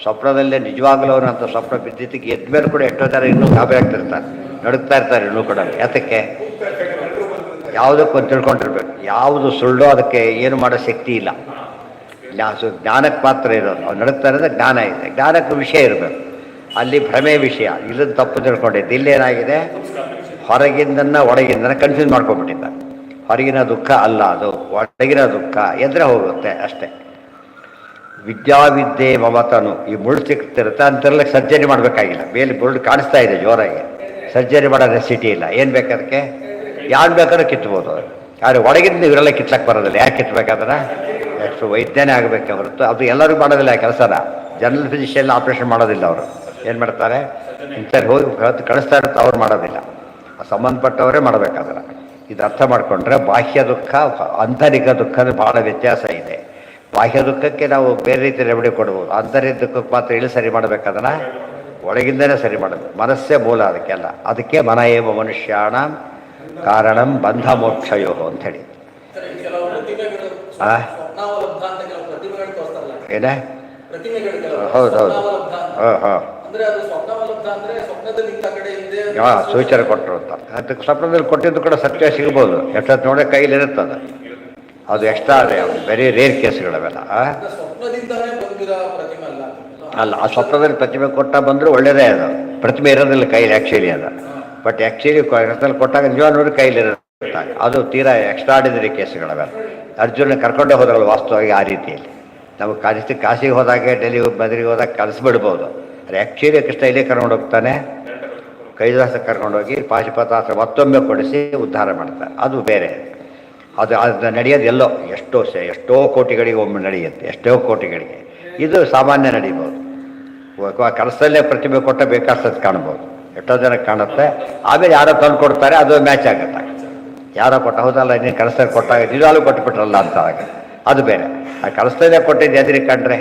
ಸ್ವಪ್ನದಲ್ಲೇ ನಿಜವಾಗಲೂ ಅವನಂತ ಸ್ವಪ್ನ ಬಿದ್ದಿದ್ದಕ್ಕೆ ಎದ್ದ ಮೇಲೆ ಕೂಡ ಎಷ್ಟೋ ಥರ ಇನ್ನೂ ಗಾಬರಿ ಆಗ್ತಿರ್ತಾರೆ, ನಡುಕ್ತಾ ಇರ್ತಾರೆ ಇನ್ನೂ ಕೂಡ. ಯಾತಕ್ಕೆ? ಯಾವುದಕ್ಕೊಂದು ತಿಳ್ಕೊಂಡಿರ್ಬೇಕು. ಯಾವುದು ಸುಳ್ಳು ಅದಕ್ಕೆ ಏನು ಮಾಡೋ ಶಕ್ತಿ ಇಲ್ಲ. ಜ್ಞಾನಕ್ಕೆ ಮಾತ್ರ ಇರೋದು. ಅವ್ನು ನಡುಕ್ತಾ ಇರೋದು ಜ್ಞಾನ ಇದೆ, ಜ್ಞಾನಕ್ಕೆ ವಿಷಯ ಇರಬೇಕು. ಅಲ್ಲಿ ಭ್ರಮೆ ವಿಷಯ, ಇಲ್ಲದ ತಪ್ಪು ತಿಳ್ಕೊಂಡಿದ್ದು. ಇಲ್ಲೇನಾಗಿದೆ, ಹೊರಗಿಂದನ್ನು ಒಳಗಿಂದನ್ನು ಕನ್ಫ್ಯೂಸ್ ಮಾಡ್ಕೊಂಡ್ಬಿಟ್ಟಿದ್ದ. ಹೊರಗಿನ ದುಃಖ ಅಲ್ಲ ಅದು, ಒಳಗಿನ ದುಃಖ ಎದ್ರೆ ಹೋಗುತ್ತೆ ಅಷ್ಟೇ. ವಿದ್ಯಾವಿದ್ಯೆ ಮಮತನು, ಈ ಮುಳ್ಳು ಸಿಕ್ತಿರುತ್ತೆ ಅಂತೆಲ್ಲ ಸರ್ಜರಿ ಮಾಡಬೇಕಾಗಿಲ್ಲ. ಮೇಲೆ ಮುಳ್ಳು ಕಾಣಿಸ್ತಾ ಇದೆ ಜೋರಾಗಿ, ಸರ್ಜರಿ ಮಾಡೋ ನೆಸಿಟಿ ಇಲ್ಲ. ಏನು ಬೇಕಾದಕ್ಕೆ ಯಾರು ಬೇಕಾದ್ರೂ ಕಿತ್ಬೋದು. ಆದರೆ ಒಳಗಿಂದ ಇವರೆಲ್ಲ ಕಿತ್ಲಕ್ಕೆ ಬರೋದಿಲ್ಲ. ಯಾಕೆ ಕಿತ್ಬೇಕಾದ್ರೆ ಎಷ್ಟು ವೈದ್ಯನೇ ಆಗಬೇಕೆ ಹೊರತು ಅದು ಎಲ್ಲರಿಗೂ ಮಾಡೋದಿಲ್ಲ ಆ ಕೆಲಸನ. ಜನರಲ್ ಫಿಸಿಷಿಯನ್ ಆಪ್ರೇಷನ್ ಮಾಡೋದಿಲ್ಲ ಅವರು. ಏನು ಮಾಡ್ತಾರೆ, ಇಂಥವ್ರು ಹೋಗಿ ಕಳಿಸ್ತಾ ಇರುತ್ತೆ, ಅವ್ರು ಮಾಡೋದಿಲ್ಲ. ಸಂಬಂಧಪಟ್ಟವರೇ ಮಾಡಬೇಕಾದ್ರೆ. ಇದು ಅರ್ಥ ಮಾಡಿಕೊಂಡ್ರೆ ಬಾಹ್ಯ ದುಃಖ ಆಂತರಿಕ ದುಃಖದ ಭಾಳ ವ್ಯತ್ಯಾಸ ಇದೆ. ಬಾಹ್ಯ ದುಃಖಕ್ಕೆ ನಾವು ಬೇರೆ ರೀತಿ ರೆಮಿಡಿ ಕೊಡ್ಬೋದು. ಆಂತರಿಕ ದುಃಖಕ್ಕೆ ಮಾತ್ರ ಇಲ್ಲಿ ಸರಿ ಮಾಡಬೇಕಾದ್ರೆ ಒಳಗಿಂದನೇ ಸರಿ ಮಾಡಬೇಕು. ಮನಸ್ಸೇ ಮೂಲ ಅದಕ್ಕೆಲ್ಲ. ಅದಕ್ಕೆ ಮನ ಏವ ಮನುಷ್ಯಾಣ ಕಾರಣಂ ಬಂಧ ಮೋಕ್ಷಯೋ ಅಂಥೇಳಿ. ಏನೇ? ಹೌದೌದು. ಹಾಂ ಹಾಂ ಹಾಂ ಸೂಚನೆ ಕೊಟ್ಟರು ಅಂತ. ಅದಕ್ಕೆ ಸ್ವಪ್ನದಲ್ಲಿ ಕೊಟ್ಟಿದ್ದು ಕೂಡ ಸತ್ಯ ಸಿಗ್ಬೋದು. ಎಷ್ಟೊತ್ತು ನೋಡೋ ಕೈಲಿರುತ್ತದೆ. ಅದು ಎಕ್ಸ್ಟ್ರಾ ಅದೇ, ವೆರಿ ರೇರ್ ಕೇಸ್ಗಳವೆಲ್ಲ. ಅಲ್ಲ, ಆ ಸ್ವಪ್ನದಲ್ಲಿ ಪ್ರತಿಮೆ ಕೊಟ್ಟ ಬಂದರೂ ಒಳ್ಳೆಯದೇ. ಅದು ಪ್ರತಿಮೆ ಇರೋದಿಲ್ಲ ಕೈಲಿ ಆ್ಯಕ್ಚುಲಿ ಅದು. ಬಟ್ ಆ್ಯಕ್ಚುಲಿ ಕೊಟ್ಟಾಗ ನಿಜವಾಗ ನೋಡಿ ಕೈಲಿರುತ್ತೆ. ಅದು ತೀರಾ ಎಕ್ಸ್ಟ್ರಾಡಿನರಿ ಕೇಸ್ಗಳವೆಲ್ಲ. ಅರ್ಜುನ ಕರ್ಕೊಂಡೇ ಹೋದ್ರಲ್ಲ ವಾಸ್ತವವಾಗಿ ಆ ರೀತಿಯಲ್ಲಿ. ನಮಗೆ ಕಾಶಿಗೆ ಹೋದಾಗೆ ಡೆಲ್ಲಿ ಬದರಿಗೆ ಹೋದಾಗ ಕಲಿಸ್ಬಿಡ್ಬೋದು. ಅದು ಆ್ಯಕ್ಚುಲಿ ಕೃಷ್ಣ ಇಲ್ಲೇ ಕರ್ಕೊಂಡು ಹೋಗ್ತಾನೆ, ಕೈಲಾಸ ಕರ್ಕೊಂಡೋಗಿ ಪಾಶುಪತಾಸ್ತ್ರ ಮತ್ತೊಮ್ಮೆ ಕೊಡಿಸಿ ಉದ್ಧಾರ ಮಾಡ್ತಾರೆ. ಅದು ಬೇರೆ. ಅದು ನಡೆಯೋದು ಎಲ್ಲೋ ಎಷ್ಟೋ ಕೋಟಿಗಳಿಗೆ ಒಮ್ಮೆ ನಡೆಯುತ್ತೆ, ಎಷ್ಟೋ ಕೋಟಿಗಳಿಗೆ. ಇದು ಸಾಮಾನ್ಯ ನಡೀಬೋದು. ಕನಸಲ್ಲೇ ಪ್ರತಿಭೆ ಕೊಟ್ಟ ಬೇಕಾದಷ್ಟು ಕಾಣ್ಬೋದು, ಎಷ್ಟೋ ಜನಕ್ಕೆ ಕಾಣುತ್ತೆ. ಆಮೇಲೆ ಯಾರೋ ತಂದು ಕೊಡ್ತಾರೆ, ಅದು ಮ್ಯಾಚ್ ಆಗುತ್ತೆ. ಯಾರೋ ಕೊಟ್ಟ ಹೌದಲ್ಲ, ನೀನು ಕನಸಲ್ಲಿ ಕೊಟ್ಟಾಗ ನಿಜವಾಗ್ಲೂ ಕೊಟ್ಟುಬಿಟ್ರಲ್ಲ ಅಂತ ಆಗ ಅದು ಬೇರೆ. ಆ ಕನಸಲ್ಲೇ ಕೊಟ್ಟಿದ್ದು ಎದುರಿಗೆ ಕಂಡ್ರೆ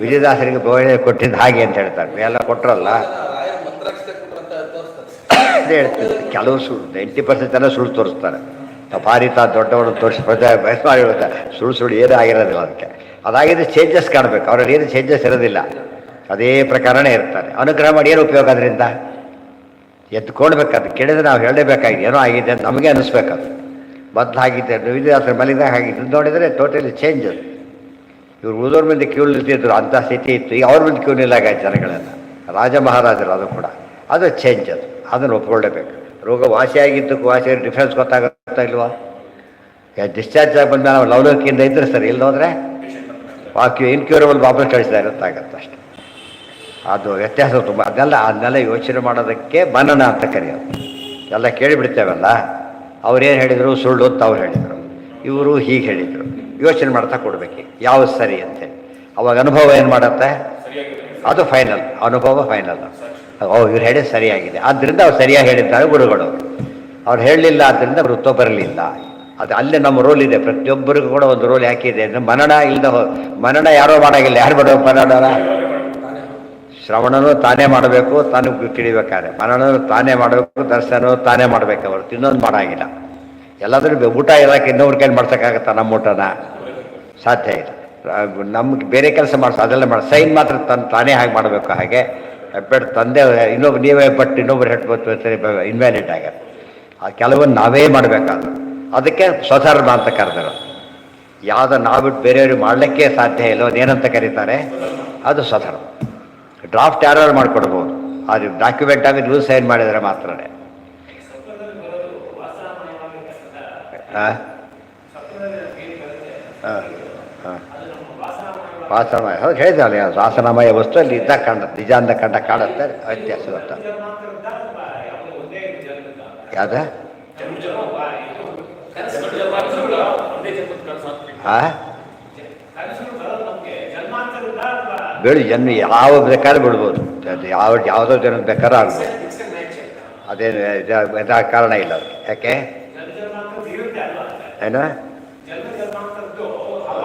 ವಿಜಯದಾಸರಿಗೆ ಬೋಳೆ ಕೊಟ್ಟಿದ್ದು ಹಾಗೆ ಅಂತ ಹೇಳ್ತಾರೆ. ಎಲ್ಲ ಕೊಟ್ಟರಲ್ಲ ಅದೇ ಹೇಳ್ತಿದ್ರು. ಕೆಲವು ಸುಳ್ಳು 90% ಜನ ಸುಳ್ಳು ತೋರಿಸ್ತಾರೆ. ಭಾರಿತ ದೊಡ್ಡವರು ತೋರಿಸಿ ಬಯಸ್ಮಾಡಿ ಸುಳ್ಳು ಏನೂ ಆಗಿರೋದಿಲ್ಲ. ಅದಕ್ಕೆ ಅದಾಗಿದೆ ಚೇಂಜಸ್ ಕಾಣಬೇಕು. ಅವರಲ್ಲಿ ಏನು ಚೇಂಜಸ್ ಇರೋದಿಲ್ಲ, ಅದೇ ಪ್ರಕಾರನೇ ಇರ್ತಾರೆ. ಅನುಗ್ರಹ ಮಾಡಿ ಏನು ಉಪಯೋಗ? ಅದರಿಂದ ಎತ್ಕೊಳ್ಬೇಕದು. ಕೇಳಿದ್ರೆ ನಾವು ಹೇಳಲೇಬೇಕಾಗಿದೆ, ಏನೋ ಆಗಿದೆ ಅಂತ ನಮಗೆ ಅನ್ನಿಸ್ಬೇಕದು. ಬದಲಾಗಿದೆ ವಿದ್ಯಾರ್ಥಿ ಮಲಿದಾಗ ಆಗಿದ್ದು ನೋಡಿದರೆ ಟೋಟಲಿ ಚೇಂಜ್ ಅದು. ಇವ್ರು ಉಳಿದವ್ರ ಮುಂದೆ ಕ್ಯೂ ನಿಲ್ತಿದ್ರು, ಅಂಥ ಸ್ಥಿತಿ ಇತ್ತು. ಈಗ ಅವ್ರ ಮುಂದೆ ಕ್ಯೂ ನಿಲ್ಲಾಗ ಜನಗಳೆಲ್ಲ ರಾಜ ಮಹಾರಾಜರು. ಅದು ಕೂಡ ಅದು ಚೇಂಜ್. ಅದನ್ನು ಒಪ್ಕೊಳ್ಳೇಬೇಕು. ರೋಗ ವಾಸಿಯಾಗಿದ್ದಕ್ಕೂ ವಾಸಿ ಡಿಫ್ರೆನ್ಸ್ ಗೊತ್ತಾಗುತ್ತಾ ಇಲ್ವಾ? ಡಿಸ್ಚಾರ್ಜ್ ಆಗಿ ಬಂದ್ಮೇಲೆ ನಾವು ಲವಲವಿಕೆಯಿಂದ ಇದ್ರೆ ಸರಿ, ಇಲ್ಲಿ ಹೋದರೆ ಇನ್ಕ್ಯೂರಬಲ್ ಪ್ರಾಬ್ಲಮ್ ಕಳಿಸಿದಾಗ ಗೊತ್ತಾಗತ್ತೆ ಅಷ್ಟೆ. ಅದು ವ್ಯತ್ಯಾಸ ತುಂಬ. ಅದನ್ನೆಲ್ಲ ಯೋಚನೆ ಮಾಡೋದಕ್ಕೆ ಮನನ ಅಂತ ಕರೆಯೋದು. ಎಲ್ಲ ಕೇಳಿಬಿಡ್ತೇವಲ್ಲ, ಅವ್ರೇನು ಹೇಳಿದರು ಸುಳ್ಳು ಅಂತ ಅವ್ರು ಹೇಳಿದರು, ಇವರು ಹೀಗೆ ಹೇಳಿದರು, ಯೋಚನೆ ಮಾಡ್ತಾ ಕೊಡಬೇಕು ಯಾವುದು ಸರಿ ಅಂತೇಳಿ. ಅವಾಗ ಅನುಭವ ಏನು ಮಾಡುತ್ತೆ, ಅದು ಫೈನಲ್. ಅನುಭವ ಫೈನಲ್. ಇವ್ರು ಹೇಳಿದ ಸರಿಯಾಗಿದೆ, ಆದ್ದರಿಂದ ಅವ್ರು ಸರಿಯಾಗಿ ಹೇಳಿದ್ದಾರೆ ಗುರುಗಳು. ಅವ್ರು ಹೇಳಲಿಲ್ಲ ಆದ್ದರಿಂದ ವೃತ್ತ ಬರಲಿಲ್ಲ. ಅದು ಅಲ್ಲೇ ನಮ್ಮ ರೋಲ್ ಇದೆ. ಪ್ರತಿಯೊಬ್ಬರಿಗೂ ಕೂಡ ಒಂದು ರೋಲ್ ಯಾಕಿದೆ ಅಂದರೆ ಮನನ ಇಲ್ಲದ ಮನನ ಯಾರೋ ಮಾಡೋಂಗಿಲ್ಲ. ಯಾರು ಮಾಡಬೇಕು ಮನನ? ಶ್ರವಣನೂ ತಾನೇ ಮಾಡಬೇಕು, ತಾನು ತಿಳಿಬೇಕಾದ್ರೆ. ಮನನೂ ತಾನೇ ಮಾಡಬೇಕು, ದರ್ಶನೂ ತಾನೇ ಮಾಡಬೇಕು. ಅವರು ಇನ್ನೊಂದು ಮಾಡೋಂಗಿಲ್ಲ. ಎಲ್ಲಾದ್ರೂ ಊಟ ಇರೋಕೆ ಇನ್ನೊಬ್ರ ಕೈಲಿ ಮಾಡ್ಸೋಕ್ಕಾಗತ್ತಾ? ನಮ್ಮ ಊಟನ ಸಾಧ್ಯ ಇಲ್ಲ. ನಮ್ಗೆ ಬೇರೆ ಕೆಲಸ ಮಾಡಿಸೋ ಅದೆಲ್ಲ ಸೈನ್ ಮಾತ್ರ ತಾನೇ ಹಾಗೆ ಮಾಡಬೇಕು. ಹಾಗೆ ಹೆಬ್ಬೆಟ್ಟು ತಂದೆ ಇನ್ನೊಬ್ರು ನೀವೇ ಬಟ್ ಇನ್ನೊಬ್ರು ಹೆಟ್ಬೋದು ಇನ್ವ್ಯಾಲಿಡ್ ಆಗುತ್ತೆ. ಆ ಕೆಲವೊಂದು ನಾವೇ ಮಾಡಬೇಕಾದ್ರು. ಅದಕ್ಕೆ ಸ್ವಧರ್ಮ ಅಂತ ಕರೆದರು. ಯಾವುದೋ ನಾವು ಬಿಟ್ಟು ಬೇರೆಯವ್ರಿಗೆ ಮಾಡಲಿಕ್ಕೆ ಸಾಧ್ಯ ಇಲ್ಲ, ಅದೇನಂತ ಕರೀತಾರೆ, ಅದು ಸ್ವಧರ್ಮ. ಡ್ರಾಫ್ಟ್ ಯಾರು ಮಾಡಿಕೊಡ್ಬೋದು, ಅದು ಡಾಕ್ಯುಮೆಂಟ್ ಆಗಿ ರೂಲ್ ಸೈನ್ ಮಾಡಿದರೆ ಮಾತ್ರನೇ. ವಾಸನಮಯ, ಹೌದು ಹೇಳಿದ್ರಲ್ಲ, ವಾಸನಮಯ ವಸ್ತು ಅಲ್ಲಿ ಇದ್ದಾಗ ಕಾಣುತ್ತೆ, ನಿಜ ಅಂತ ಕಾಣುತ್ತೆ. ವ್ಯತ್ಯಾಸ ಗೊತ್ತ ಯಾವ್ದ ಬೆಳಿ ಜನ್ಮ ಯಾವ ಬೇಕಾದ್ರೂ ಬಿಡ್ಬೋದು, ಅದು ಯಾವುದೋ ಜನ ಬೇಕಾದ್ರೂ ಆಗ್ಬೋದು. ಅದೇನು ಕಾರಣ ಇಲ್ಲ ಅದಕ್ಕೆ. ಯಾಕೆ ಏನು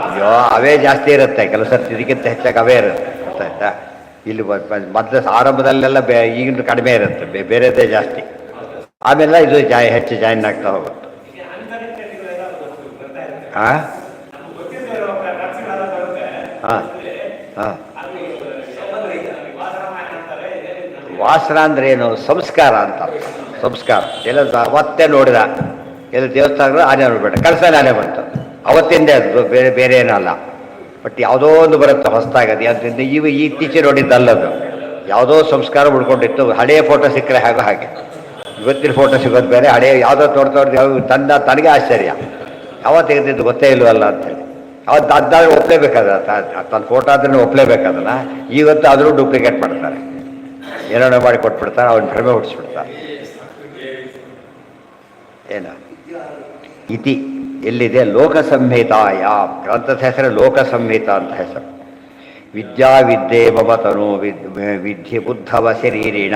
ಅಯ್ಯೋ ಅವೇ ಜಾಸ್ತಿ ಇರುತ್ತೆ ಕೆಲವು ಸರ್ತಿ, ಇದಕ್ಕಿಂತ ಹೆಚ್ಚಾಗಿ ಅವೇ ಇರುತ್ತೆ. ಗೊತ್ತಾಯ್ತಾ? ಇಲ್ಲಿ ಮೊದಲು ಆರಂಭದಲ್ಲೆಲ್ಲ ಈಗಿನ ಕಡಿಮೆ ಇರುತ್ತೆ, ಬೇರೆದೇ ಜಾಸ್ತಿ. ಆಮೇಲೆ ಇದು ಹೆಚ್ಚು ಜಾಯಿನ್ ಆಗ್ತಾ ಹೋಗುತ್ತೆ. ಹಾಂ ಹಾಂ ಹಾಂ ವಾಸನ ಅಂದ್ರೆ ಏನು? ಸಂಸ್ಕಾರ ಅಂತ. ಸಂಸ್ಕಾರ ಎಲ್ಲ ಅವತ್ತೇ ನೋಡಿದ, ಎಲ್ಲ ದೇವಸ್ಥಾನಗಳು ಆನೆ ನೋಡ್ಬೇಡ, ಕಳಸ ಆನೆ ಬಂತು ಅವತ್ತಿಂದೇ. ಅದು ಬೇರೆ ಬೇರೆ ಏನಲ್ಲ. ಬಟ್ ಯಾವುದೋ ಒಂದು ಬರುತ್ತೆ ಹೊಸದಾಗದು. ಅದರಿಂದ ಇತ್ತೀಚೆ ನೋಡಿದ್ದಲ್ಲದು, ಯಾವುದೋ ಸಂಸ್ಕಾರ ಉಳ್ಕೊಂಡಿತ್ತು. ಹಳೆಯ ಫೋಟೋ ಸಿಕ್ಕರೆ ಹಾಗೆ ಇವತ್ತಿನ ಫೋಟೋ ಸಿಗೋದು ಬೇರೆ, ಹಳೆಯ ಯಾವುದೋ ತೋಡ್ತೋಡ್ದು ತನಗೆ ಆಶ್ಚರ್ಯ. ಯಾವ ತೆಗೆದಿದ್ದು ಗೊತ್ತೇ ಇಲ್ವಲ್ಲ ಅಂತೇಳಿ ಅವತ್ತು ಅದಾದ್ರೆ ಒಪ್ಪಲೇಬೇಕಾದ, ತನ್ನ ಫೋಟೋ ಆದ್ರೂ ಒಪ್ಪಲೇಬೇಕಾದಲ್ಲ. ಇವತ್ತು ಆದರೂ ಡೂಪ್ಲಿಕೇಟ್ ಮಾಡ್ತಾರೆ, ಏನೋ ಮಾಡಿ ಕೊಟ್ಬಿಡ್ತಾರೆ, ಅವನ ಭ್ರಮೆ ಹುಟ್ಟಿಸ್ಬಿಡ್ತಾರೆ. ಏನು ಇತಿ ಎಲ್ಲಿದೆ? ಲೋಕ ಸಂಹಿತಾಯ ಗ್ರಂಥದ ಹೆಸರು ಲೋಕ ಸಂಹಿತ ಅಂತ ಹೆಸರು. ವಿದ್ಯೆ ಮಮತನು ವಿದ್ಯೆ ಬುದ್ಧವ ಶರೀರಿಣ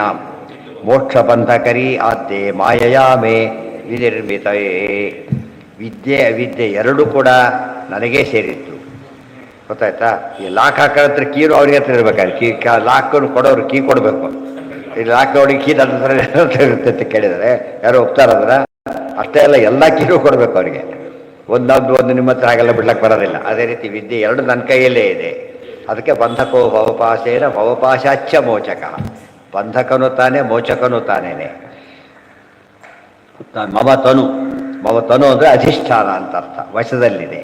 ಮೋಕ್ಷಬಂಧಕರಿ ಆದ್ಯೆ ಮಾಯಯಾ ಮೇ ವಿನಿರ್ಮಿತಯೇ. ವಿದ್ಯೆ ಅವಿದ್ಯೆ ಎರಡೂ ಕೂಡ ನನಗೇ ಸೇರಿತ್ತು. ಗೊತ್ತಾಯ್ತಾ? ಈ ಲಾಕ್ ಹಾಕೋತ್ರ ಕೀರು ಅವ್ರಿಗೆ ಹತ್ರ ಇರ್ಬೇಕಾದ್ರೆ ಲಾಕನ್ನು ಕೊಡೋರು ಕೀ ಕೊಡಬೇಕು. ಈ ಲಾಕ್ ನೋಡಿ ಕೀ ನನ್ನ ಹತ್ರ ಇರುತ್ತೆ ಅಂತ ಕೇಳಿದರೆ ಯಾರು ಒಪ್ತಾರದ್ರ? ಅಷ್ಟೇ ಅಲ್ಲ, ಎಲ್ಲ ಕೀರು ಕೊಡಬೇಕು ಅವರಿಗೆ. ಒಂದು ನಿಮ್ಮ ಹತ್ರ ಹಾಗೆಲ್ಲ ಬಿಡ್ಲಕ್ಕೆ ಬರೋದಿಲ್ಲ. ಅದೇ ರೀತಿ ವಿದ್ಯೆ ಎರಡು ನನ್ನ ಕೈಯಲ್ಲೇ ಇದೆ. ಅದಕ್ಕೆ ಬಂಧಕೋ ಭವಪಾಶೇನ ಭವಪಾಶಾಚ್ಯ ಮೋಚಕ. ಬಂಧಕನೂ ತಾನೇ, ಮೋಚಕನೂ ತಾನೇನೆ. ಮಮತನು ಅಂದರೆ ಅಧಿಷ್ಠಾನ ಅಂತ ಅರ್ಥ, ವಶದಲ್ಲಿದೆ.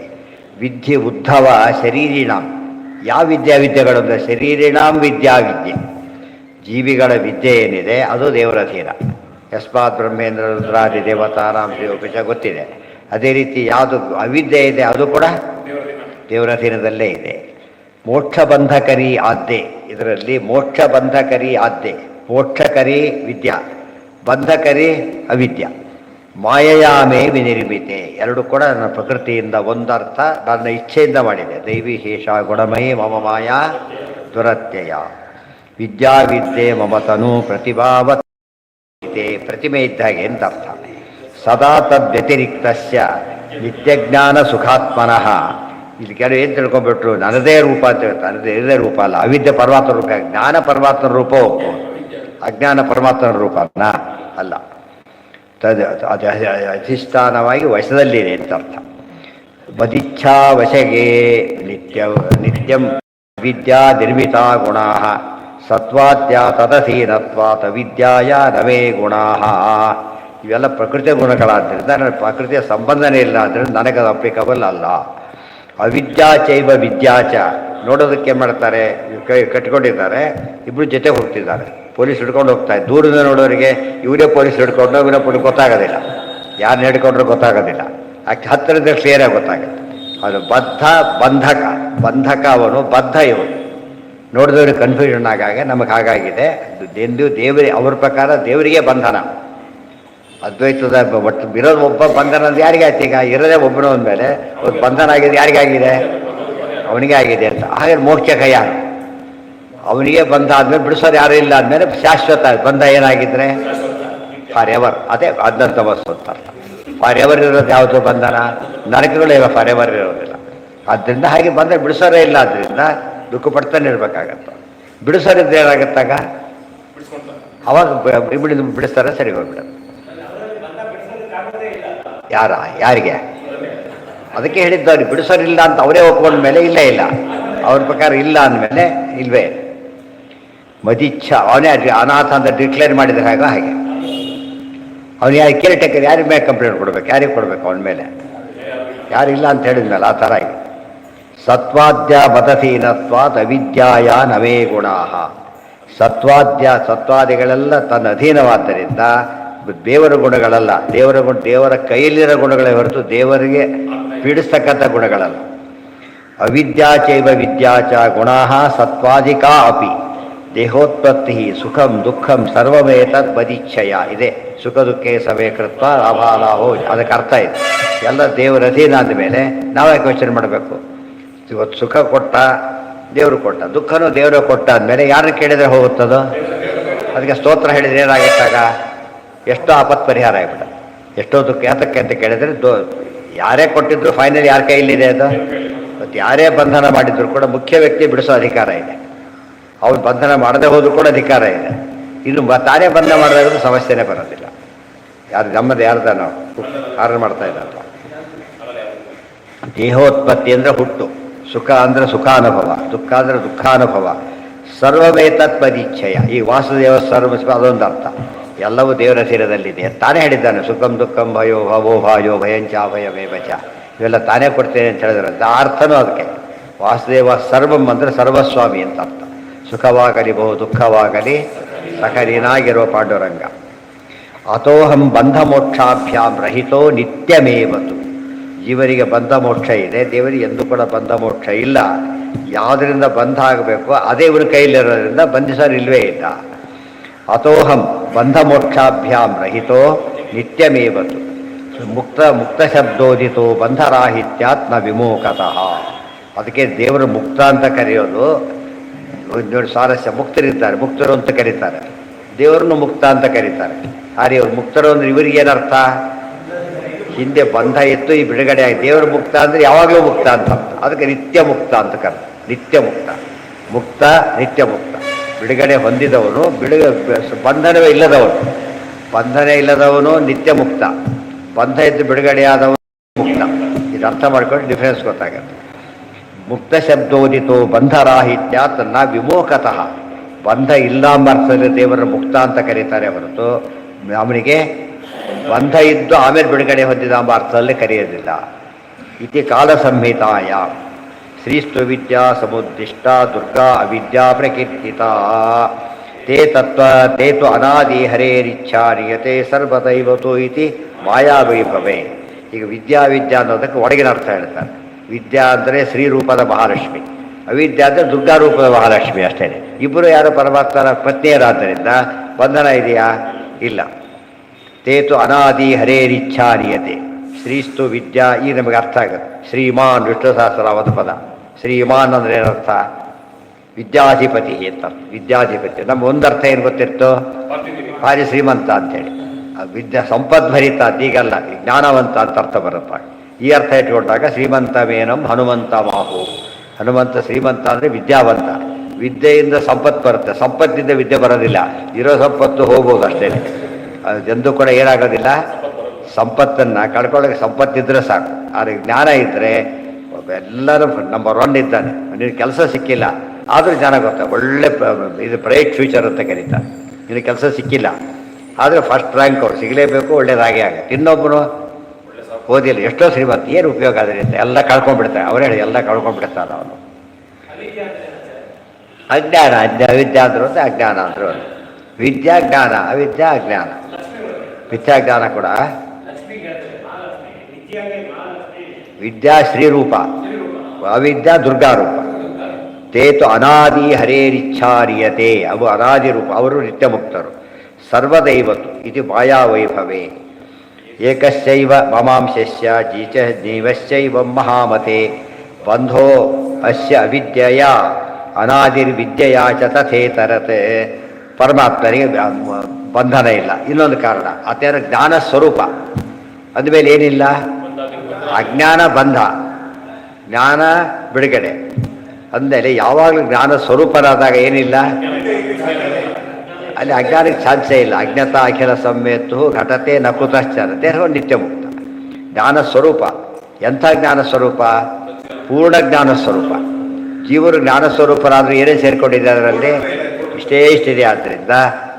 ವಿದ್ಯೆ ಉದ್ಧವ ಶರೀರಿಣಾಂ. ಯಾವ ವಿದ್ಯಾವಿದ್ಯೆಗಳು ಅಂದರೆ ಶರೀರಿಣಾಂ ವಿದ್ಯಾವಿದ್ಯೆ. ಜೀವಿಗಳ ವಿದ್ಯೆ ಏನಿದೆ ಅದು ದೇವರ ಅಧೀನ. ಯಸ್ಮಾತ್ ಬ್ರಹ್ಮೇಂದ್ರ ರುದ್ರಾದಿ ದೇವತಾನಾಂ ಶ್ರೀ ಗೊತ್ತಿದೆ. ಅದೇ ರೀತಿ ಯಾವುದು ಅವಿದ್ಯೆ ಇದೆ ಅದು ಕೂಡ ದೇವರ ಅಧೀನದಲ್ಲೇ ಇದೆ. ಮೋಕ್ಷಬಂಧಕರಿ ಆದ್ಯೆ, ಇದರಲ್ಲಿ ಮೋಕ್ಷಬಂಧಕರಿ ಆದ್ಯೆ. ಮೋಕ್ಷಕರಿ ವಿದ್ಯಾ, ಬಂಧಕರಿ ಅವಿದ್ಯಾ. ಮಾಯಯಾಮೇ ವಿನಿರ್ಮಿತೆ, ಎರಡು ಕೂಡ ನನ್ನ ಪ್ರಕೃತಿಯಿಂದ ಒಂದರ್ಥ, ನನ್ನ ಇಚ್ಛೆಯಿಂದ ಮಾಡಿದೆ. ದೈವಿ ಹೇಷ ಗುಣಮಯಿ ಮಮ ಮಾಯಾ ದುರತ್ಯಯ. ವಿದ್ಯಾವಿದ್ಯೆ ಮಮತನು ಪ್ರತಿಭಾವತೆ, ಪ್ರತಿಮೆ ಇದ್ದಾಗೆ ಅಂತ ಅರ್ಥ. ಸದಾ ತದ್ವ್ಯತಿರಿಕ್ತಸ್ಯ ನಿತ್ಯಜ್ಞಾನ ಸುಖಾತ್ಮನಃ. ಇಲ್ಲಿ ಕೆಲವು ಏನು ತಿಳ್ಕೊಂಡ್ಬಿಟ್ರು, ನನ್ನದೇ ರೂಪ ಅಂತ ಹೇಳ್ತಾರೆ. ನನ್ನದೇ ರೂಪ ಅಲ್ಲ, ಅವಿದ್ಯೆ ಪರಮಾತ್ಮ ರೂಪ. ಜ್ಞಾನ ಪರಮಾತ್ಮನ ರೂಪ ಒಪ್ಪೋದು, ಅಜ್ಞಾನ ಪರಮಾತ್ಮನ ರೂಪನ ಅಲ್ಲ. ಅದು ಅಧಿಷ್ಠಾನವಾಗಿ ವಶದಲ್ಲಿದೆ ಅಂತ ಅರ್ಥ. ಮದಿಚ್ಛಾ ವಶಗೆ ನಿತ್ಯಂ ವಿದ್ಯಾ ನಿರ್ಮಿತ ಗುಣಾ ಸತ್ವಾದ್ಯ ತದಧೀನತ್ವಾತ್ ಅವಿದ್ಯಾಯ ನವೇ ಗುಣಾ. ಇವೆಲ್ಲ ಪ್ರಕೃತಿಯ ಗುಣಗಳಾದ್ದರಿಂದ ನನ್ನ ಪ್ರಕೃತಿಯ ಸಂಬಂಧನೇ ಇಲ್ಲ, ಆದ್ದರಿಂದ ನನಗದು ಅಪ್ಲಿಕಬಲ್ ಅಲ್ಲ. ಅವಿದ್ಯಾಚೈವ ವಿದ್ಯಾಚ. ನೋಡೋದಕ್ಕೆ ಏನು ಮಾಡ್ತಾರೆ, ಕೈ ಕಟ್ಕೊಂಡಿದ್ದಾರೆ, ಇಬ್ಬರು ಜೊತೆ ಹೋಗ್ತಿದ್ದಾರೆ. ಪೊಲೀಸ್ ಹಿಡ್ಕೊಂಡು ಹೋಗ್ತಾರೆ. ದೂರದಿಂದ ನೋಡೋರಿಗೆ ಇವರೇ ಪೊಲೀಸ್ ಹಿಡ್ಕೊಂಡು ಇವರೇ ಪೊಲೀಸ್ ಗೊತ್ತಾಗೋದಿಲ್ಲ, ಯಾರನ್ನ ಹಿಡ್ಕೊಂಡ್ರೂ ಗೊತ್ತಾಗೋದಿಲ್ಲ. ಆಕೆ ಹತ್ತಿರದಿಂದ ಕ್ಲಿಯರಾಗಿ ಗೊತ್ತಾಗುತ್ತೆ. ಅದು ಬದ್ಧ ಬಂಧಕ, ಬಂಧಕ ಅವನು, ಬದ್ಧ ಇವನು. ನೋಡಿದವ್ರಿಗೆ ಕನ್ಫ್ಯೂಷನ್ ಆಗಾಗ ನಮಗೆ ಹಾಗಾಗಿದೆ. ಎಂದು ದೇವರಿ ಅವ್ರ ಪ್ರಕಾರ ದೇವರಿಗೆ ಬಂಧನ. ಅದ್ವೈತದ ಒಟ್ಟು ಇರೋದು ಒಬ್ಬ ಬಂಧನ ಅಂದ್ರೆ ಯಾರಿಗೆ ಆಯ್ತು? ಈಗ ಇರೋದೇ ಒಬ್ಬನ ಅಂದಮೇಲೆ ಒಂದು ಬಂಧನ ಆಗಿದೆ, ಯಾರಿಗಾಗಿದೆ? ಅವನಿಗೆ ಆಗಿದೆ ಅಂತ. ಹಾಗೆ ಮೋಕ್ಷಕ ಯಾರು? ಅವನಿಗೆ ಬಂಧ ಆದಮೇಲೆ ಬಿಡಿಸೋರು ಯಾರು ಇಲ್ಲ ಆದಮೇಲೆ ಶಾಶ್ವತ ಬಂಧ ಏನಾಗಿದ್ರೆ ಫಾರ್ ಎವರ್. ಅದೇ ಅದಂತ ವಸ್ತು ಅಂತ ಅರ್ಥ. ಫಾರ್ ಎವರ್ ಇರೋದು ಯಾವುದು ಬಂಧನ? ನರಕಗಳೇ ಫಾರ್ ಎವರ್ ಇರೋದಿಲ್ಲ. ಆದ್ದರಿಂದ ಹಾಗೆ ಬಂದರೆ ಬಿಡಿಸೋರೇ ಇಲ್ಲ. ಆದ್ದರಿಂದ ದುಃಖ ಪಡ್ತಾನೆ ಇರಬೇಕಾಗತ್ತೆ. ಬಿಡಿಸೋರಿದ್ರೆ ಏನಾಗುತ್ತಾಗ ಅವಾಗ ಬಿಡಿಸ್ತಾರೆ, ಸರಿ ಹೋಗ್ಬಿಡೋದು. ಯಾರಿಗೆ? ಅದಕ್ಕೆ ಹೇಳಿದ್ದವ್ರಿಗೆ ಬಿಡಿಸೋರಿಲ್ಲ ಅಂತ ಅವರೇ ಒಪ್ಕೊಂಡ ಮೇಲೆ ಇಲ್ಲ ಇಲ್ಲ, ಅವ್ರ ಪ್ರಕಾರ ಇಲ್ಲ ಅಂದಮೇಲೆ ಇಲ್ವೇ. ಮದಿಚ್ಛ ಅವನೇ ಅನಾಥ ಅಂತ ಡಿಕ್ಲೇರ್ ಮಾಡಿದರೆ ಹಾಗೆ ಅವನು ಯಾರು ಕೇರ್ ಟೇಕರ್? ಯಾರಿಗೆ ಮೇಲೆ ಕಂಪ್ಲೇಂಟ್ ಕೊಡ್ಬೇಕು? ಯಾರಿಗೆ ಕೊಡಬೇಕು? ಅವನ ಮೇಲೆ ಯಾರಿಲ್ಲ ಅಂತ ಹೇಳಿದ್ಮೇಲೆ ಆ ಥರ ಆಗಿ ಸತ್ವಾದ್ಯ ಮತಧೀನತ್ವಾತ್ ಅವಿದ್ಯಾಯ ನವೇ ಗುಣಾ. ಸತ್ವಾದಿಗಳೆಲ್ಲ ತನ್ನ ಅಧೀನವಾದ್ದರಿಂದ ದೇವರ ಗುಣಗಳಲ್ಲ. ದೇವರ ಕೈಯಲ್ಲಿರೋ ಗುಣಗಳೇ ಹೊರತು ದೇವರಿಗೆ ಪೀಡಿಸ್ತಕ್ಕಂಥ ಗುಣಗಳಲ್ಲ. ಅವಿದ್ಯಾಚೈವ ವಿದ್ಯಾಚ ಗುಣಾ ಸತ್ವಾದಿಕಾ ಅಪಿ ದೇಹೋತ್ಪತ್ತಿ ಸುಖಂ ದುಃಖಂ ಸರ್ವಮೇತದ್ ಮದಿಚ್ಛಯ ಇದೆ. ಸುಖ ದುಃಖೇ ಸವೇ ಕೃತ್ವ ಲಾಭಾಲಾಭೋ, ಅದಕ್ಕೆ ಅರ್ಥ ಇದೆ. ಎಲ್ಲ ದೇವರ ಅಧೀನ ಅಂದಮೇಲೆ ನಾವೇ ಕ್ವಶನ್ ಮಾಡಬೇಕು. ಇವತ್ತು ಸುಖ ಕೊಟ್ಟ ದೇವರು ಕೊಟ್ಟ, ದುಃಖನೂ ದೇವರು ಕೊಟ್ಟ ಅಂದಮೇಲೆ ಯಾರನ್ನ ಕೇಳಿದರೆ ಹೋಗುತ್ತದೋ? ಅದಕ್ಕೆ ಸ್ತೋತ್ರ ಹೇಳಿದರೆ ಏನಾಗಿತ್ತಾಗ ಎಷ್ಟೋ ಆಪತ್ತು ಪರಿಹಾರ ಆಗಿಬಿಡ. ಎಷ್ಟೋ ದುಃಖ ಯಾತಕ್ಕೆ ಅಂತ ಕೇಳಿದರೆ ಯಾರೇ ಕೊಟ್ಟಿದ್ರು ಫೈನಲ್ ಯಾರ ಕೈಯಲ್ಲಿದೆ ಅದು? ಮತ್ತು ಯಾರೇ ಬಂಧನ ಮಾಡಿದ್ರು ಕೂಡ ಮುಖ್ಯ ವ್ಯಕ್ತಿ ಬಿಡಿಸೋ ಅಧಿಕಾರ ಇದೆ. ಅವ್ನು ಬಂಧನ ಮಾಡದೆ ಹೋದ್ರೂ ಕೂಡ ಅಧಿಕಾರ ಇದೆ. ಇನ್ನು ತಾನೇ ಬಂಧನ ಮಾಡಿದಾದ್ರೂ ಸಮಸ್ಯೆನೇ ಬರೋದಿಲ್ಲ. ಯಾರು ನಮ್ಮದು ಯಾರ್ದ ನಾವು ಆರ್ಡರ್ ಮಾಡ್ತಾ ಇದ್ದಲ್ಲ. ದೇಹೋತ್ಪತ್ತಿ ಅಂದರೆ ಹುಟ್ಟು, ಸುಖ ಅಂದರೆ ಸುಖಾನುಭವ, ದುಃಖ ಅಂದರೆ ದುಃಖಾನುಭವ. ಸರ್ವಮೇತತ್ ಮದಿಚ್ಛಯ. ಈ ವಾಸುದೇವ ಸರ್ವ ಅದೊಂದು ಅರ್ಥ. ಎಲ್ಲವೂ ದೇವರ ಸೇರದಲ್ಲಿದೆ ತಾನೇ ಹೇಳಿದ್ದಾನೆ. ಸುಖಂ ದುಃಖಂ ಭಯೋ ಭವೋ ಭಾಯೋ ಭಯಂಚ ಭಯಮೇವಚ, ಇವೆಲ್ಲ ತಾನೇ ಕೊಡ್ತೇನೆ ಅಂತ ಹೇಳಿದ್ರಂತ. ಆ ಅರ್ಥನೂ ಅದಕ್ಕೆ ವಾಸುದೇವ ಸರ್ವಂ ಅಂದರೆ ಸರ್ವಸ್ವಾಮಿ ಅಂತ ಅರ್ಥ. ಸುಖವಾಗಲಿ ಬಹು ದುಃಖವಾಗಲಿ ಸಖರೀನಾಗಿರುವ ಪಾಂಡುರಂಗ. ಅತೋಹಂ ಬಂಧ ಮೋಕ್ಷಾಭ್ಯಾಂ ರಹಿತೋ ನಿತ್ಯಮೇವತು. ಜೀವರಿಗೆ ಬಂಧ ಮೋಕ್ಷ ಇದೆ, ದೇವರಿಗೆ ಎಂದೂ ಕೂಡ ಬಂಧ ಮೋಕ್ಷ ಇಲ್ಲ. ಯಾವುದರಿಂದ ಬಂಧ ಆಗಬೇಕು ಅದೇ ಇವ್ರ ಕೈಲಿರೋದ್ರಿಂದ ಬಂಧಿಸೋರು ಇಲ್ವೇ ಇಲ್ಲ. ಅತೋಹಂ ಬಂಧ ಮೋಕ್ಷಾಭ್ಯಾಂ ರಹಿತೋ ನಿತ್ಯಮೇವತು ಮುಕ್ತ ಶಬ್ದೋದಿತೋ ಬಂಧರಾಹಿತ್ಯಾತ್ಮ ವಿಮೋಖತಃ. ಅದಕ್ಕೆ ದೇವರು ಮುಕ್ತ ಅಂತ ಕರೆಯೋದು. ನೋಡಿ ಸ್ವಾರಸ್ಯ, ಮುಕ್ತರಿದ್ದಾರೆ, ಮುಕ್ತರು ಅಂತ ಕರೀತಾರೆ, ದೇವರನ್ನು ಮುಕ್ತ ಅಂತ ಕರೀತಾರೆ. ಆದರೆ ಇವರು ಮುಕ್ತರು ಅಂದ್ರೆ ಇವರಿಗೆ ಏನರ್ಥ? ಹಿಂದೆ ಬಂಧ ಇತ್ತು, ಈ ಬಿಡುಗಡೆ ಆಗಿ ದೇವರು ಮುಕ್ತ ಅಂದರೆ ಯಾವಾಗಲೂ ಮುಕ್ತ ಅಂತ ಅರ್ಥ. ಅದಕ್ಕೆ ನಿತ್ಯ ಮುಕ್ತ ಅಂತ ಕರೆದು ನಿತ್ಯ ಮುಕ್ತ. ಮುಕ್ತ ನಿತ್ಯ ಮುಕ್ತ, ಬಿಡುಗಡೆ ಹೊಂದಿದವನು, ಬಂಧನವೇ ಇಲ್ಲದವನು. ಬಂಧನ ಇಲ್ಲದವನು ನಿತ್ಯ ಮುಕ್ತ, ಬಂಧ ಇದ್ದು ಬಿಡುಗಡೆಯಾದವನು ಮುಕ್ತ. ಇದು ಅರ್ಥ ಮಾಡ್ಕೊಂಡು ಡಿಫರೆನ್ಸ್ ಗೊತ್ತಾಗುತ್ತೆ. ಮುಕ್ತ ಶಬ್ದೋದಿತೋ ಬಂಧರಾಹಿತ್ಯ ತನ್ನ ವಿಮೋಖತಃ. ಬಂಧ ಇಲ್ಲ ಎಂಬರ್ಥದಲ್ಲಿ ದೇವರ ಮುಕ್ತ ಅಂತ ಕರೀತಾರೆ ಹೊರತು ಅವನಿಗೆ ಬಂಧ ಇದ್ದು ಆಮೇಲೆ ಬಿಡುಗಡೆ ಹೊಂದಿದ ಎಂಬ ಅರ್ಥದಲ್ಲಿ ಕರೆಯೋದಿಲ್ಲ. ಇತಿ ಕಾಲ ಸಂಹಿತಾಯ ಶ್ರೀಸ್ತು ವಿದ್ಯಾ ಸಮುದ್ದಿಷ್ಟ ದುರ್ಗಾ ಅವಿದ್ಯಾ ಪ್ರಕೀರ್ತಿತ ತೇ ತು ಅನಾದಿ ಹರೇರಿಚ್ಛಾ ನಿಯತೆ ಸರ್ವದೈವತು ಇತಿ ಮಾಯಾವೈಭವೇ. ಈಗ ವಿದ್ಯಾ ಅನ್ನೋದಕ್ಕೆ ಒಳಗಿನ ಅರ್ಥ ಹೇಳ್ತಾರೆ. ವಿದ್ಯಾ ಅಂದರೆ ಶ್ರೀರೂಪದ ಮಹಾಲಕ್ಷ್ಮಿ, ಅವಿದ್ಯಾ ಅಂದರೆ ದುರ್ಗಾ ರೂಪದ ಮಹಾಲಕ್ಷ್ಮಿ ಅಷ್ಟೇ. ಇಬ್ಬರು ಯಾರು ಪರಮಾತ್ಮನ ಪತ್ನಿಯರಾದ್ದರಿಂದ ಬಂಧನ ಇದೆಯಾ? ಇಲ್ಲ. ತೇತು ಅನಾದಿ ಹರೇರಿಚ್ಛಾ ನಿಯತೆ. ಶ್ರೀಸ್ತು ವಿದ್ಯಾ ಈ ನಮಗೆ ಅರ್ಥ ಆಗುತ್ತೆ. ಶ್ರೀಮಾನ್ ವಿಷ್ಣು ಸಹಸ್ರನಾಮದ ಪದ. ಶ್ರೀಮಾನ್ ಅಂದರೆ ಏನರ್ಥ? ವಿದ್ಯಾಧಿಪತಿ ಅಂತ. ವಿದ್ಯಾಧಿಪತಿ ನಮ್ಮ ಒಂದರ್ಥ ಏನು ಗೊತ್ತಿತ್ತು? ಭಾರಿ ಶ್ರೀಮಂತ ಅಂಥೇಳಿ. ಸಂಪದ್ಭರಿತ ಈಗಲ್ಲ, ಜ್ಞಾನವಂತ ಅಂತ ಅರ್ಥ ಬರುತ್ತೆ. ಈ ಅರ್ಥ ಇಟ್ಕೊಂಡಾಗ ಶ್ರೀಮಂತವೇನಂ ಹನುಮಂತ ಮಾಹು. ಹನುಮಂತ ಶ್ರೀಮಂತ ಅಂದರೆ ವಿದ್ಯಾವಂತ. ವಿದ್ಯೆಯಿಂದ ಸಂಪತ್ತು ಬರುತ್ತೆ, ಸಂಪತ್ತಿಂದ ವಿದ್ಯೆ ಬರೋದಿಲ್ಲ. ಇರೋ ಸಂಪತ್ತು ಹೋಗ್ಬೋದು ಅಷ್ಟೇ. ಅದೆಂದೂ ಕೂಡ ಏನಾಗೋದಿಲ್ಲ. ಸಂಪತ್ತನ್ನು ಕಳ್ಕೊಳ್ಳೋಕೆ ಸಂಪತ್ತಿದ್ರೆ ಸಾಕು. ಆದರೆ ಜ್ಞಾನ ಇದ್ದರೆ ಎಲ್ಲರೂ ನಂಬರ್ 1 ಇದ್ದಾನೆ. ನಿನಗೆ ಕೆಲಸ ಸಿಕ್ಕಿಲ್ಲ ಆದರೂ ಜ್ಞಾನ ಗೊತ್ತ, ಒಳ್ಳೆ ಇದು ಬ್ರೈಟ್ ಫ್ಯೂಚರ್ ಅಂತ ಕರೀತಾರೆ. ನಿನಗೆ ಕೆಲಸ ಸಿಕ್ಕಿಲ್ಲ ಆದರೆ ಫಸ್ಟ್ ರ್ಯಾಂಕ್ ಅವ್ರು ಸಿಗಲೇಬೇಕು, ಒಳ್ಳೇದಾಗೆ ಆಗುತ್ತೆ. ಇನ್ನೊಬ್ಬನು ಓದಿಲ್ಲ, ಎಷ್ಟೋ ಶ್ರೀಮಂತ, ಏನು ಉಪಯೋಗ ಅದರಿಂದ? ಎಲ್ಲ ಕಳ್ಕೊಂಡ್ಬಿಡ್ತಾರೆ. ಅವರೇ ಹೇಳಿ ಎಲ್ಲ ಕಳ್ಕೊಂಡ್ಬಿಡ್ತಾನೆ ಅವನು. ಅಜ್ಞಾನ ಅವಿದ್ಯೆ ಅಂದರು ಅಂತ ಅಜ್ಞಾನ ಅಂದರು. ವಿದ್ಯಾ ಜ್ಞಾನ, ಅವಿದ್ಯಾ ಅಜ್ಞಾನ. ಮಿಥ್ಯಾಜ್ಞಾನ ಕೂಡ ವಿದ್ಯಾ ಶ್ರೀರೂಪ, ಅವಿದ್ಯಾ ದುರ್ಗಾರೂಪ. ತೇತು ಅನಾದಿ ಹರೇರಿಚ್ಛಾರಿಯತೆ, ಅವು ಅನಾದಿ ರೂಪ, ಅವರು ನಿತ್ಯ ಮುಕ್ತರು. ಸರ್ವದೈವತು ಇದು ಮಾಯಾವೈಭವೇ. ಏಕಶ್ಚೈವ ಮಮಾಂಶಸ್ಯ ಜೀವಶ್ಚೈವ ಮಹಾಮತೆ. ಬಂಧೋ ಅಸ್ಯ ಅವಿದ್ಯೆಯ ಅನಾದಿರ್ವಿದ್ಯೆಯ ಚ ತಥೇತರತೆ. ಪರಮಾತ್ಮನಿಗೆ ಬಂಧನ ಇಲ್ಲ. ಇನ್ನೊಂದು ಕಾರಣ, ಆತನ ಜ್ಞಾನ ಸ್ವರೂಪ. ಅಂದಮೇಲೆ ಏನಿಲ್ಲ, ಅಜ್ಞಾನ ಬಂಧ, ಜ್ಞಾನ ಬಿಡುಗಡೆ. ಅಂದಮೇಲೆ ಯಾವಾಗಲೂ ಜ್ಞಾನ ಸ್ವರೂಪನಾದಾಗ ಏನಿಲ್ಲ, ಅಲ್ಲಿ ಅಜ್ಞಾನಕ್ಕೆ ಚಾನ್ಸೇ ಇಲ್ಲ. ಅಜ್ಞಾತ ಅಖಿಲ ಸಂವೇತ್ತು ಘಟತೆ ನಕುತಶ್ಚರತೆ ನಿತ್ಯ ಮುಕ್ತ. ಜ್ಞಾನ ಸ್ವರೂಪ. ಎಂಥ ಜ್ಞಾನ ಸ್ವರೂಪ? ಪೂರ್ಣ ಜ್ಞಾನ ಸ್ವರೂಪ. ಜೀವರು ಜ್ಞಾನ ಸ್ವರೂಪರಾದರೂ ಏನೇ ಸೇರಿಕೊಂಡಿದೆ ಅದರಲ್ಲಿ, ಇಷ್ಟೇ ಇಷ್ಟಿದೆ. ಆದ್ದರಿಂದ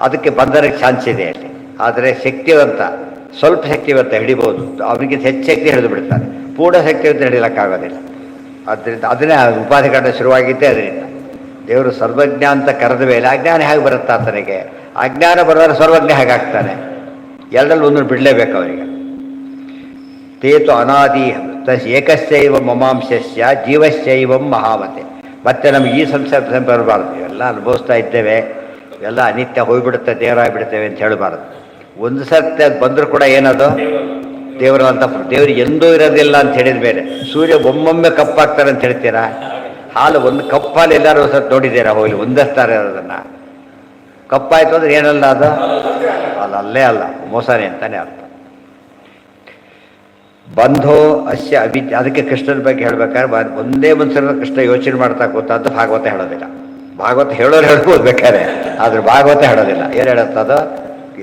ಅದಕ್ಕೆ ಬಂಧನಕ್ಕೆ ಚಾನ್ಸ್ ಇದೆ ಅಲ್ಲಿ. ಆದರೆ ಶಕ್ತಿವಂತ, ಸ್ವಲ್ಪ ಶಕ್ತಿವಂತ ಹಿಡಿಬೋದು, ಅವನಿಗೆ ಹೆಚ್ಚು ಶಕ್ತಿ ಹಿಡಿದು ಬಿಡ್ತಾನೆ. ಪೂರ್ಣ ಶಕ್ತಿವಂತ ಹಿಡಿಯೋಕ್ಕಾಗೋದಿಲ್ಲ. ಆದ್ದರಿಂದ ಅದನ್ನೇ ಉಪಾಧಿ ಕಂಡ ಶುರುವಾಗಿದ್ದೇ ಅದರಿಂದ. ದೇವರು ಸರ್ವಜ್ಞ ಅಂತ ಕರೆದ ಮೇಲೆ ಅಜ್ಞಾನ ಹೇಗೆ ಬರುತ್ತೆ ಆತನಿಗೆ? ಅಜ್ಞಾನ ಬರೋದ್ರೆ ಸರ್ವಜ್ಞ ಹೇಗಾಗ್ತಾನೆ? ಎರಡಲ್ಲಿ ಒಂದನ್ನು ಬಿಡಲೇಬೇಕು ಅವರಿಗೆ. ತೇತು ಅನಾದಿ ಏಕಶ್ಚೈವ ಮಮಾಂಶಸ್ಯ ಜೀವಶ್ಚೈವಂ ಮಹಾಮತೆ. ಮತ್ತೆ ನಮಗೆ ಈ ಸಂಸಾರ ಬರಬಾರ್ದು. ಇವೆಲ್ಲ ಅನುಭವಿಸ್ತಾ ಇದ್ದೇವೆ, ಇವೆಲ್ಲ ಅನಿತ್ಯ ಹೋಗ್ಬಿಡುತ್ತೆ, ದೇವರಾಗಿಬಿಡ್ತೇವೆ ಅಂತ ಹೇಳಬಾರ್ದು. ಒಂದು ಸರ್ತಿ ಅದು ಬಂದರೂ ಕೂಡ ಏನದು ದೇವರು ಅಂತ. ದೇವರು ಎಂದೂ ಇರೋದಿಲ್ಲ ಅಂತ ಹೇಳಿದ ಮೇಲೆ ಸೂರ್ಯ ಒಮ್ಮೊಮ್ಮೆ ಕಪ್ಪಾಗ್ತಾರೆ ಅಂತ ಹೇಳ್ತೀರಾ? ಹಾಲು ಒಂದು ಕಪ್ಪಲ್ಲಿ ಎಲ್ಲರೂ ಸತ್ ನೋಡಿದ್ದೀರಾ? ಹೋಗಲಿ ಒಂದಸ್ತಾರೆ ಅದನ್ನು. ಕಪ್ಪಾಯಿತು ಅಂದ್ರೆ ಏನಲ್ಲ ಅದು, ಅಲ್ಲೇ ಅಲ್ಲ, ಮೋಸನೇ ಅಂತಾನೆ ಅರ್ಥ. ಬಂಧೋ ಅಸ್ಯ ಅವಿದ್ಯೆ. ಅದಕ್ಕೆ ಕೃಷ್ಣನ ಬಗ್ಗೆ ಹೇಳ್ಬೇಕಾದ್ರೆ ಒಂದೇ ಮನುಷ್ಯರ ಕೃಷ್ಣ ಯೋಚನೆ ಮಾಡ್ತಾ ಕೂತಂತ ಭಾಗವತ ಹೇಳೋದಿಲ್ಲ. ಭಾಗವತ ಹೇಳೋರು ಹೇಳ್ಬೋದು ಬೇಕಾದ್ರೆ, ಆದ್ರೆ ಭಾಗವತ ಹೇಳೋದಿಲ್ಲ. ಏನು ಹೇಳುತ್ತದೋ,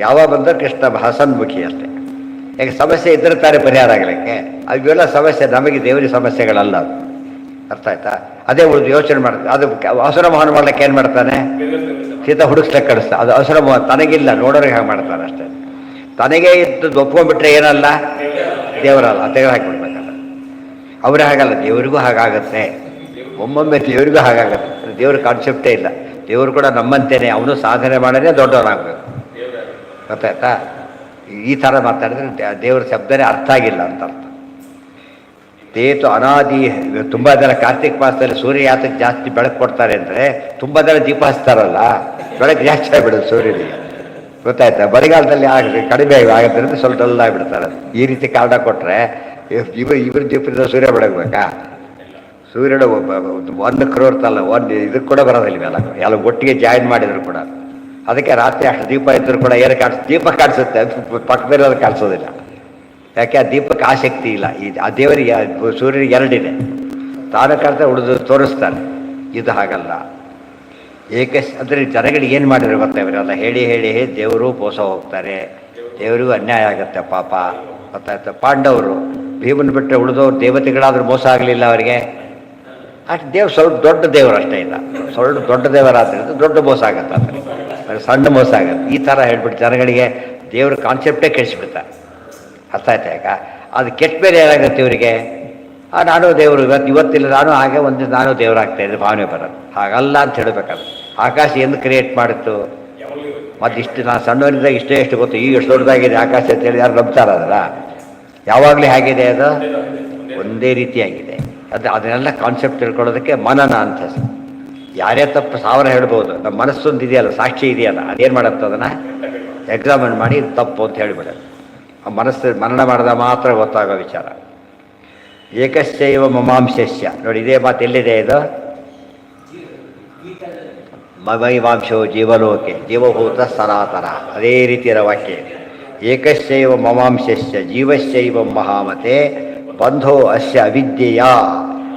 ಯಾವಾಗ ಬಂದರೂ ಕೃಷ್ಣ ಹಸನ್ಮುಖಿ ಅಷ್ಟೇ. ಯಾಕೆ ಸಮಸ್ಯೆ ಇದ್ರೆ ತಾನೇ ಪರಿಹಾರ ಆಗಲಿಕ್ಕೆ. ಅವೆಲ್ಲ ಸಮಸ್ಯೆ, ನಮಗೆ ದೇವರಿಗೆ ಸಮಸ್ಯೆಗಳಲ್ಲ ಅದು. ಅರ್ಥ ಆಯ್ತಾ? ಅದೇ ಉಳಿದು ಯೋಚನೆ ಮಾಡ್ತಾರೆ. ಅದು ಅವಸರ ಮೋಹನ ಮಾಡ್ಲಿಕ್ಕೆ ಏನು ಮಾಡ್ತಾನೆ? ಸೀತಾ ಹುಡುಕ್ಸ್ಲಿಕ್ಕೆ ಕಳಿಸ್ತಾ. ಅದು ಅವಸರ ಮೋಹ ತನಗಿಲ್ಲ, ನೋಡೋರಿಗೆ ಹಾಗೆ ಮಾಡ್ತಾರೆ ಅಷ್ಟೇ. ತನಗೇ ಇದ್ದು ಒಪ್ಕೊಂಡ್ಬಿಟ್ರೆ ಏನಲ್ಲ, ದೇವರಲ್ಲ, ತೆಗೆದು ಹಾಕಿಬಿಡ್ಬೇಕಲ್ಲ. ಅವರೇ ಹಾಗಲ್ಲ, ದೇವರಿಗೂ ಹಾಗಾಗತ್ತೆ. ಒಮ್ಮೊಮ್ಮೆ ದೇವರಿಗೂ ಹಾಗಾಗತ್ತೆ. ದೇವ್ರ ಕಾನ್ಸೆಪ್ಟೇ ಇಲ್ಲ. ದೇವರು ಕೂಡ ನಮ್ಮಂತೇನೆ, ಅವನು ಸಾಧನೆ ಮಾಡೇ ದೊಡ್ಡವನಾಗಬೇಕು. ಗೊತ್ತಾಯ್ತಾ? ಈ ಥರ ಮಾತಾಡಿದ್ರೆ ದೇವ್ರ ಶಬ್ದನೇ ಅರ್ಥ ಆಗಿಲ್ಲ ಅಂತ ಅರ್ಥ. ತೇತು ಅನಾದಿ. ತುಂಬ ಜನ ಕಾರ್ತಿಕ್ ಮಾಸದಲ್ಲಿ ಸೂರ್ಯ ಯಾತಕ್ಕೆ ಜಾಸ್ತಿ ಬೆಳಕು ಕೊಡ್ತಾರೆ ಅಂದರೆ, ತುಂಬ ಜನ ದೀಪ ಹಚ್ತಾರಲ್ಲ, ಬೆಳಕು ಜಾಸ್ತಿ ಆಗಿಬಿಡೋದು ಸೂರ್ಯನಿಗೆ. ಗೊತ್ತಾಯ್ತಾ? ಬರಿಗಾಲದಲ್ಲಿ ಕಡಿಮೆ ಆಗೋದ್ರಿಂದ ಸ್ವಲ್ಪ ಡಲ್ ಆಗಿಬಿಡ್ತಾರೆ. ಈ ರೀತಿ ಕಾರಣ ಕೊಟ್ಟರೆ ಇವರು ದೀಪದಿಂದ ಸೂರ್ಯ ಬೆಳಗಬೇಕಾ? ಸೂರ್ಯನ 1 crore ತಲ್ಲ ಇದಕ್ಕೆ ಕೂಡ ಬರೋದಿಲ್ಲ ಎಲ್ಲ ಒಟ್ಟಿಗೆ ಜಾಯಿನ್ ಮಾಡಿದ್ರು ಕೂಡ. ಅದಕ್ಕೆ ರಾತ್ರಿ ಅಷ್ಟು ದೀಪ ಇದ್ದರೂ ಕೂಡ ಏನು ದೀಪ ಕಾಣಿಸುತ್ತೆ, ಪಕ್ಕದಲ್ಲಿರೋದು ಕಾಣಿಸೋದಿಲ್ಲ. ಯಾಕೆ? ಆ ದೀಪಕ್ಕೆ ಆಸಕ್ತಿ ಇಲ್ಲ. ಆ ದೇವರಿಗೆ ಸೂರ್ಯನಿಗೆ ಎರಡಿದೆ, ತಾನು ಕಾಣ್ತಾ ಉಳಿದು ತೋರಿಸ್ತಾನೆ. ಇದು ಹಾಗಲ್ಲ. ಅಂದರೆ ಜನಗಳಿಗೆ ಏನು ಮಾಡಿದ್ರು ಗೊತ್ತಾ? ಇವರೆಲ್ಲ ಹೇಳಿ ಹೇಳಿ ದೇವರು ಮೋಸ ಹೋಗ್ತಾರೆ, ದೇವರಿಗೂ ಅನ್ಯಾಯ ಆಗುತ್ತೆ ಪಾಪ. ಗೊತ್ತಾಯ್ತು? ಪಾಂಡವರು ಭೀಮನ್ ಬಿಟ್ಟರೆ ಉಳಿದವ್ರು ದೇವತೆಗಳಾದ್ರೂ ಮೋಸ ಆಗಲಿಲ್ಲ ಅವರಿಗೆ. ಅಷ್ಟು ದೇವ್ರು ಸ್ವಲ್ಪ ದೊಡ್ಡ ದೇವರು ಅಷ್ಟೇ ಇಲ್ಲ, ಸ್ವಲ್ಪ ದೊಡ್ಡ ದೇವರಾದ್ರಿಂದ ದೊಡ್ಡ ಮೋಸ ಆಗತ್ತೆ, ಅಂದರೆ ಸಣ್ಣ ಮೋಸ ಆಗತ್ತೆ. ಈ ಥರ ಹೇಳ್ಬಿಟ್ಟು ಜನಗಳಿಗೆ ದೇವ್ರ ಕಾನ್ಸೆಪ್ಟೇ ಕೆಡಿಸ್ಬಿಡ್ತಾರೆ. ಅರ್ಥ ಆಯ್ತಾ? ಈಗ ಅದು ಕೆಟ್ಟ ಮೇಲೆ ಏನಾಗುತ್ತೆ ಇವರಿಗೆ? ನಾನು ದೇವರು, ಇವತ್ತಿಲ್ಲ ನಾನು ಹಾಗೆ ಒಂದು ನಾನು ದೇವರಾಗ್ತಾ ಇದ್ದೆ ಭಾವನೆ ಬರೋದು. ಹಾಗಲ್ಲ ಅಂತ ಹೇಳಬೇಕಾದ್ರೆ, ಆಕಾಶ ಎಂದು ಕ್ರಿಯೇಟ್ ಮಾಡಿತ್ತು? ಮತ್ತು ಇಷ್ಟು ನಾನು ಸಣ್ಣವನಿಂದಾಗ ಎಷ್ಟು ಗೊತ್ತು, ಈಗ ಎಷ್ಟು ದೊಡ್ಡದಾಗಿದೆ ಆಕಾಶ ಅಂತ ಹೇಳಿ ಯಾರು ನಂಬ್ತಾರಲ್ಲ? ಯಾವಾಗಲೂ ಹೇಗಿದೆ ಅದು? ಒಂದೇ ರೀತಿಯಾಗಿದೆ. ಅದನ್ನೆಲ್ಲ ಕಾನ್ಸೆಪ್ಟ್ ತಿಳ್ಕೊಳ್ಳೋದಕ್ಕೆ ಮನನ ಅಂತ ಹೆಸರು. ಯಾರೇ ತಪ್ಪು 1000 ಹೇಳ್ಬೋದು, ನಮ್ಮ ಮನಸ್ಸೊಂದು ಇದೆಯಲ್ಲ, ಸಾಕ್ಷಿ ಇದೆಯಲ್ಲ, ಅದೇನು ಮಾಡುತ್ತೆ? ಅದನ್ನು ಎಕ್ಸಾಮಿನ್ ಮಾಡಿ ತಪ್ಪು ಅಂತ ಹೇಳಿಬಿಡೋದು. ಆ ಮನಸ್ಸು ಮನನ ಮಾಡಿದ ಮಾತ್ರ ಗೊತ್ತಾಗೋ ವಿಚಾರ. ಏಕಶ್ಚೈವ ಮಮಾಂಶಸ್ಯ. ನೋಡಿ, ಇದೇ ಮಾತು ಎಲ್ಲಿದೆ ಇದು? ಮಮೈವಾಂಶೋ ಜೀವಲೋಕೆ ಜೀವಭೂತ ಸನಾತನ. ಅದೇ ರೀತಿಯ ವಾಕ್ಯ. ಏಕಶ್ಚೈವ ಮಮಾಂಶಸ್ಯ ಜೀವಶ್ಚೈವ ಮಹಾಮತೆ ಬಂಧೋ ಅಸ್ಯ ಅವಿದ್ಯೆಯ.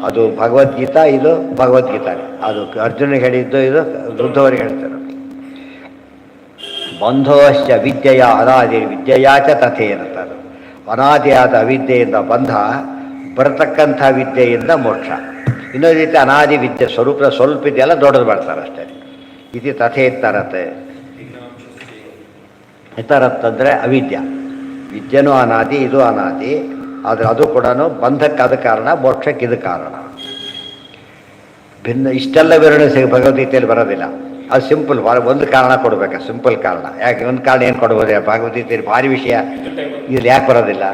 ಅದು ಭಗವದ್ಗೀತಾ, ಇದು ಭಗವದ್ಗೀತಾ. ಅದು ಅರ್ಜುನಿಗೆ ಹೇಳಿದ್ದು, ಇದು ವೃದ್ಧವರಿಗೆ ಹೇಳ್ತಾರೆ. ಬಂಧೋ ಅಸ್ಯ ವಿದ್ಯೆಯ ಅನಾದಿ ವಿದ್ಯೆಯಾಚ ತಥೆ ಇರುತ್ತದೆ. ಅನಾದಿಯಾದ ಅವಿದ್ಯೆಯಿಂದ ಬಂಧ, ಬರತಕ್ಕಂಥ ವಿದ್ಯೆಯಿಂದ ಮೋಕ್ಷ. ಇನ್ನೊಂದು ರೀತಿ ಅನಾದಿ ವಿದ್ಯೆ ಸ್ವರೂಪ ಸ್ವಲ್ಪ ಇದೆಯಲ್ಲ, ದೊಡ್ಡದು ಮಾಡ್ತಾರೆ ಅಷ್ಟೇ. ಇದು ತಥೆ ಇತ್ತರತ್ತೆ. ಇತರತ್ತಂದರೆ ಅವಿದ್ಯ. ವಿದ್ಯೆನೂ ಅನಾದಿ, ಇದು ಅನಾದಿ. ಆದರೆ ಅದು ಕೂಡ ಬಂಧಕ್ಕೆ ಅದು ಕಾರಣ, ಮೋಕ್ಷಕ್ಕೆ ಇದು ಕಾರಣ. ಭಿನ್ನ. ಇಷ್ಟೆಲ್ಲ ವಿವರಣೆ ಭಗವದ್ಗೀತೆಯಲ್ಲಿ ಬರೋದಿಲ್ಲ. ಅದು ಸಿಂಪಲ್ ಒಂದು ಕಾರಣ ಕೊಡಬೇಕು, ಸಿಂಪಲ್ ಕಾರಣ. ಯಾಕೆ ಒಂದು ಕಾರಣ ಏನು ಕೊಡ್ಬೋದು? ಭಗವದ್ಗೀತೆ ಭಾರಿ ವಿಷಯ, ಇಲ್ಲಿ ಯಾಕೆ ಬರೋದಿಲ್ಲ?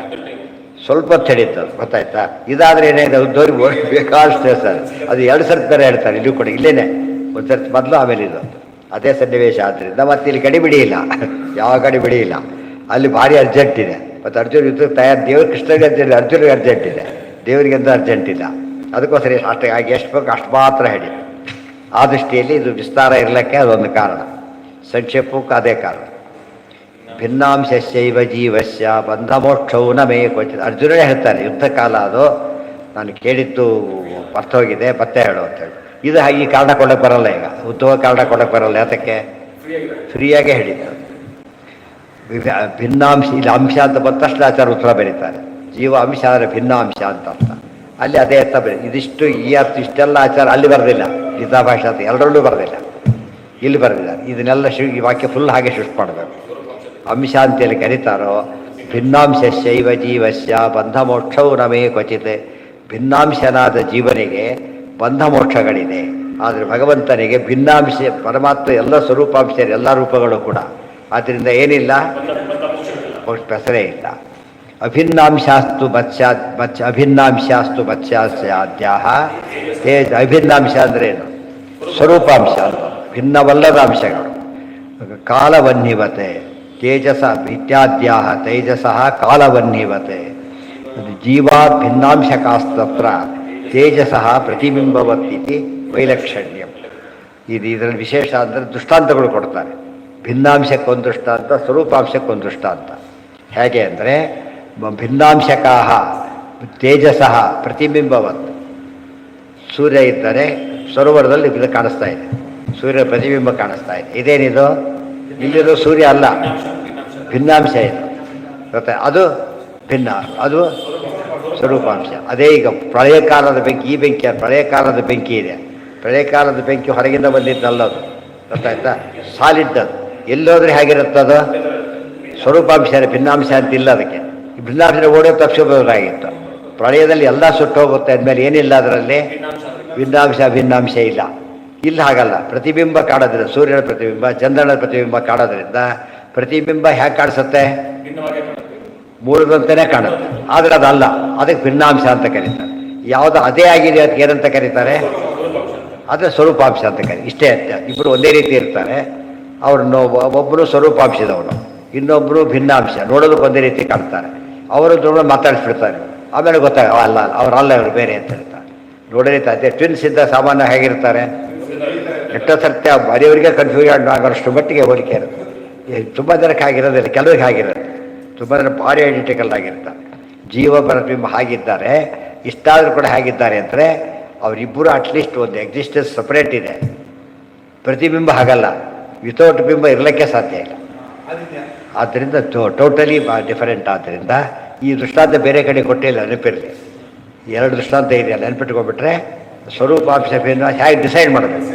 ಸ್ವಲ್ಪ ಹೊತ್ತು ಹಿಡಿತದೆ, ಗೊತ್ತಾಯ್ತಾ? ಇದಾದರೆ ಏನಿದೆ ಉದ್ದೋರಿಗೆ ಬೇಕಾದಷ್ಟು ಸರ್, ಅದು 2 ಸರ್ತಿ ಬೇರೆ ಹೇಳ್ತಾರೆ. ಇಲ್ಲೂ ಕೂಡ ಇಲ್ಲೇನೆ ಒಂದು ಸರ್ತಿ ಮೊದಲು, ಆಮೇಲೆ ಇದು ಅದೇ ಸನ್ನಿವೇಶ. ಆದ್ದರಿಂದ ಮತ್ತೆ ಇಲ್ಲಿ ಗಡಿಬಿಡಿ ಇಲ್ಲ, ಯಾವ ಗಡಿಬಿಡಿ ಇಲ್ಲ. ಅಲ್ಲಿ ಭಾರಿ ಅರ್ಜೆಂಟ್ ಇದೆ. ಮತ್ತು ಅರ್ಜುನ್ ಯುದ್ಧಕ್ಕೆ ತಯಾರು, ದೇವ್ರು ಕೃಷ್ಣನಿಗೆ ಅರ್ಜೆಂಟ್, ಅರ್ಜುನಿಗೆ ಅರ್ಜೆಂಟ್ ಇದೆ, ದೇವರಿಗೆಂತ ಅರ್ಜೆಂಟ್ ಇಲ್ಲ. ಅದಕ್ಕೋಸ್ಕರ ಅಷ್ಟು ಆಗಿ ಎಷ್ಟು ಬೇಕು ಅಷ್ಟು ಮಾತ್ರ ಹೇಳಿ. ಆ ದೃಷ್ಟಿಯಲ್ಲಿ ಇದು ವಿಸ್ತಾರ ಇರಲಿಕ್ಕೆ ಅದೊಂದು ಕಾರಣ, ಸಂಕ್ಷೇಪಕ್ಕೂ ಅದೇ ಕಾರಣ. ಭಿನ್ನಾಂಶಸ್ಯೈವ ಜೀವಸ್ಯ ಬಂಧಮೋಕ್ಷವು ನ ಮೇ ಕ್ವಚಿತ್. ಅರ್ಜುನನೇ ಹೇಳ್ತಾನೆ, ಯುದ್ಧ ಕಾಲ ಅದು, ನಾನು ಕೇಳಿದ್ದು ಹೋಗಿದೆ, ಮತ್ತೆ ಹೇಳು ಅಂತೇಳಿ. ಇದು ಈ ಕಾರಣ ಕೊಡೋಕ್ಕೆ ಬರಲ್ಲ, ಈಗ ಉದ್ಯೋಗ ಕಾರಣ ಕೊಡೋಕ್ಕೆ ಬರಲ್ಲ. ಯಾತಕ್ಕೆ? ಫ್ರೀಯಾಗೇ ಹೇಳಿದ್ದು. ಭಿನ್ನಾಂಶ, ಇಲ್ಲಿ ಅಂಶ ಅಂತ ಬಂದ ತಕ್ಷಣ ಆಚಾರ ಉತ್ತರ ಬರೀತಾರೆ. ಜೀವ ಅಂಶ ಅಂದರೆ ಭಿನ್ನಾಂಶ ಅಂತ ಅರ್ಥ. ಅಲ್ಲಿ ಅದೇ ಅರ್ಥ ಬರೀ. ಇದಿಷ್ಟು ಈ ಅರ್ಥ ಇಷ್ಟೆಲ್ಲ ಆಚಾರ ಅಲ್ಲಿ ಬರೆದಿಲ್ಲ, ಗೀತಾ ಭಾಷೆ ಅಂತ ಎಲ್ಲರಲ್ಲೂ ಬರೆದಿಲ್ಲ, ಇಲ್ಲಿ ಬರೆದಿಲ್ಲ. ಇದನ್ನೆಲ್ಲ ಈ ವಾಕ್ಯ ಫುಲ್ ಹಾಗೆ ಸೃಷ್ಟಿ ಮಾಡಬೇಕು. ಅಂಶ ಅಂತೇಳಿ ಕರೀತಾರೋ, ಭಿನ್ನಾಂಶಸ್ಯೈವ ಜೀವಸ್ಯ ಬಂಧ ಮೋಕ್ಷವು ನಮೇ ಕ್ವಚಿತ್. ಭಿನ್ನಾಂಶನಾದ ಜೀವನಿಗೆ ಬಂಧ ಮೋಕ್ಷಗಳಿದೆ, ಆದರೆ ಭಗವಂತನಿಗೆ ಭಿನ್ನಾಂಶ, ಪರಮಾತ್ಮ ಎಲ್ಲ ಸ್ವರೂಪಾಂಶ, ಎಲ್ಲ ರೂಪಗಳು ಕೂಡ. ಆದ್ದರಿಂದ ಏನಿಲ್ಲ, ಹೆಸರೇ ಇಲ್ಲ. ಅಭಿನ್ನಾಂಶಾಸ್ತು ಅಭಿನ್ನಾಂಶಾಸ್ತು ಮತ್ಸ್ಯಾದ್ಯಾಹ. ಅಭಿನ್ನಾಂಶ ಅಂದರೆ ಏನು? ಸ್ವರೂಪಾಂಶ ಅಂತ, ಭಿನ್ನವಲ್ಲದ ಅಂಶಗಳು. ಕಾಲವನ್ನಿವತೆ ತೇಜಸ ಇತ್ಯಾದ್ಯಾಹ ತೇಜಸಃ ಕಾಲವನ್ನಿವತೆ. ಜೀವಾತ್ ಭಿನ್ನಾಂಶಕಾಸ್ತತ್ರ ತೇಜಸಃ ಪ್ರತಿಬಿಂಬವತ್ತಿತಿ ವೈಲಕ್ಷಣ್ಯಂ. ಇದರಲ್ಲಿ ವಿಶೇಷ ಅಂದರೆ ದೃಷ್ಟಾಂತಗಳು ಕೊಡ್ತಾರೆ. ಭಿನ್ನಾಂಶಕ್ಕೊಂದು ದೃಷ್ಟಾಂತ, ಸ್ವರೂಪಾಂಶಕ್ಕೊಂದು ದೃಷ್ಟಾಂತ. ಹೇಗೆ ಅಂದರೆ, ಭಿನ್ನಾಂಶಕಾಹ ತೇಜಸಃ ಪ್ರತಿಬಿಂಬವತ್. ಸೂರ್ಯ ಇದ್ದರೆ ಸರೋವರದಲ್ಲಿ ಇದು ಕಾಣಿಸ್ತಾ ಇದೆ, ಸೂರ್ಯ ಪ್ರತಿಬಿಂಬ ಕಾಣಿಸ್ತಾ ಇದೆ. ಇದೇನಿದು? ಇಲ್ಲಿರೋ ಸೂರ್ಯ ಅಲ್ಲ, ಭಿನ್ನಾಂಶ ಇದು, ಗೊತ್ತಾ? ಅದು ಭಿನ್ನ, ಅದು ಸ್ವರೂಪಾಂಶ. ಅದೇ ಈಗ ಪ್ರಳಯ ಕಾಲದ ಬೆಂಕಿ, ಈ ಬೆಂಕಿ ಪ್ರಳಯ ಕಾಲದ ಬೆಂಕಿ ಇದೆ. ಪ್ರಳಯ ಕಾಲದ ಬೆಂಕಿ ಹೊರಗಿಂದ ಬಂದಿದ್ದಲ್ಲದು, ಗೊತ್ತಾಯ್ತಾ? ಸಾಲಿಡ್ ಅದು. ಎಲ್ಲೋದ್ರೆ ಹೇಗಿರುತ್ತದು? ಸ್ವರೂಪಾಂಶ, ಭಿನ್ನಾಂಶ ಅಂತಿಲ್ಲ ಅದಕ್ಕೆ. ಭಿನ್ನಾಂಶ ಓಡೋ ತಪ್ಪಿಸಬಹುದಾಗಿತ್ತು. ಪ್ರಳಯದಲ್ಲಿ ಎಲ್ಲ ಸುಟ್ಟು ಹೋಗುತ್ತೆ ಅಂದಮೇಲೆ ಏನಿಲ್ಲ ಅದರಲ್ಲಿ, ಭಿನ್ನಾಂಶ ಇಲ್ಲ. ಇಲ್ಲಿ ಹಾಗಲ್ಲ, ಪ್ರತಿಬಿಂಬ ಕಾಣೋದ್ರಿಂದ, ಸೂರ್ಯನ ಪ್ರತಿಬಿಂಬ, ಚಂದ್ರನ ಪ್ರತಿಬಿಂಬ ಕಾಣೋದ್ರಿಂದ ಪ್ರತಿಬಿಂಬ ಹೇಗೆ ಕಾಣಿಸುತ್ತೆ? ಮೂಲದಂತೆಯೇ ಕಾಣುತ್ತೆ, ಆದರೆ ಅದಲ್ಲ, ಅದಕ್ಕೆ ಭಿನ್ನಾಂಶ ಅಂತ ಕರೀತಾರೆ. ಯಾವುದು ಅದೇ ಆಗಿದೆ ಅದಕ್ಕೆ ಏನಂತ ಕರೀತಾರೆ? ಆದರೆ ಸ್ವರೂಪಾಂಶ ಅಂತ ಕರೀತಾರೆ. ಇಷ್ಟೇ ಅತ್ಯ. ಇಬ್ಬರು ಒಂದೇ ರೀತಿ ಇರ್ತಾರೆ. ಅವ್ರನ್ನ ಒಬ್ಬರು ಸ್ವರೂಪಾಂಶದವನು, ಇನ್ನೊಬ್ಬರು ಭಿನ್ನಾಂಶ, ನೋಡೋದಕ್ಕೆ ಒಂದೇ ರೀತಿ ಕಾಣ್ತಾರೆ. ಅವರು ದೊಡ್ಡ ಮಾತಾಡಿಸ್ಬಿಡ್ತಾರೆ, ಆಮೇಲೆ ಅಲ್ಲ ಅವರಲ್ಲ, ಇವರು ಬೇರೆ ಅಂತ ಹೇಳ್ತಾರೆ. ನೋಡಲಿಕ್ಕೆ ಟ್ವಿನ್ಸ್ ಇದ್ದ ಸಾಮಾನ್ಯ ಹೇಗಿರ್ತಾರೆ? ಎಷ್ಟೋ ಸತ್ಯ ಬರೆಯವರಿಗೆ ಕನ್ಫ್ಯೂಷನ್ ಆಗೋಷ್ಟು ಮಟ್ಟಿಗೆ ಹೋಲಿಕೆ ಇರುತ್ತೆ. ತುಂಬ ಜನಕ್ಕೆ ಆಗಿರೋದಿಲ್ಲ, ಕೆಲವರಿಗೆ ಆಗಿರುತ್ತೆ. ತುಂಬ ಜನ ಭಾರಿ ಐಡೆಂಟಿಕಲ್ ಆಗಿರ್ತಾರೆ. ಜೀವ ಪ್ರತಿಬಿಂಬ ಹಾಗಿದ್ದಾರೆ. ಇಷ್ಟಾದರೂ ಕೂಡ ಹೇಗಿದ್ದಾರೆ ಅಂದರೆ, ಅವರಿಬ್ಬರು ಅಟ್ಲೀಸ್ಟ್ ಒಂದು ಎಕ್ಸಿಸ್ಟೆನ್ಸ್ ಸಪ್ರೇಟ್ ಇದೆ. ಪ್ರತಿಬಿಂಬ ಹಾಗಲ್ಲ, ವಿತೌಟ್ ಬಿಂಬ ಇರಲಿಕ್ಕೆ ಸಾಧ್ಯ ಇಲ್ಲ. ಆದ್ದರಿಂದ ಟೋಟಲಿ ಡಿಫರೆಂಟ್. ಆದ್ದರಿಂದ ಈ ದೃಷ್ಟಾಂತ ಬೇರೆ ಕಡೆ ಕೊಟ್ಟಿಲ್ಲ, ನೆನಪಿರಲಿ. 2 ದೃಷ್ಟಾಂತ ಇದೆಯಲ್ಲ, ನೆನಪಿಟ್ಕೊಂಡ್ಬಿಟ್ರೆ ಸ್ವರೂಪಾಂಶ ಭಿನ್ನಾಂಶ ಹೇಗೆ ಡಿಸೈಡ್ ಮಾಡಬೇಕು.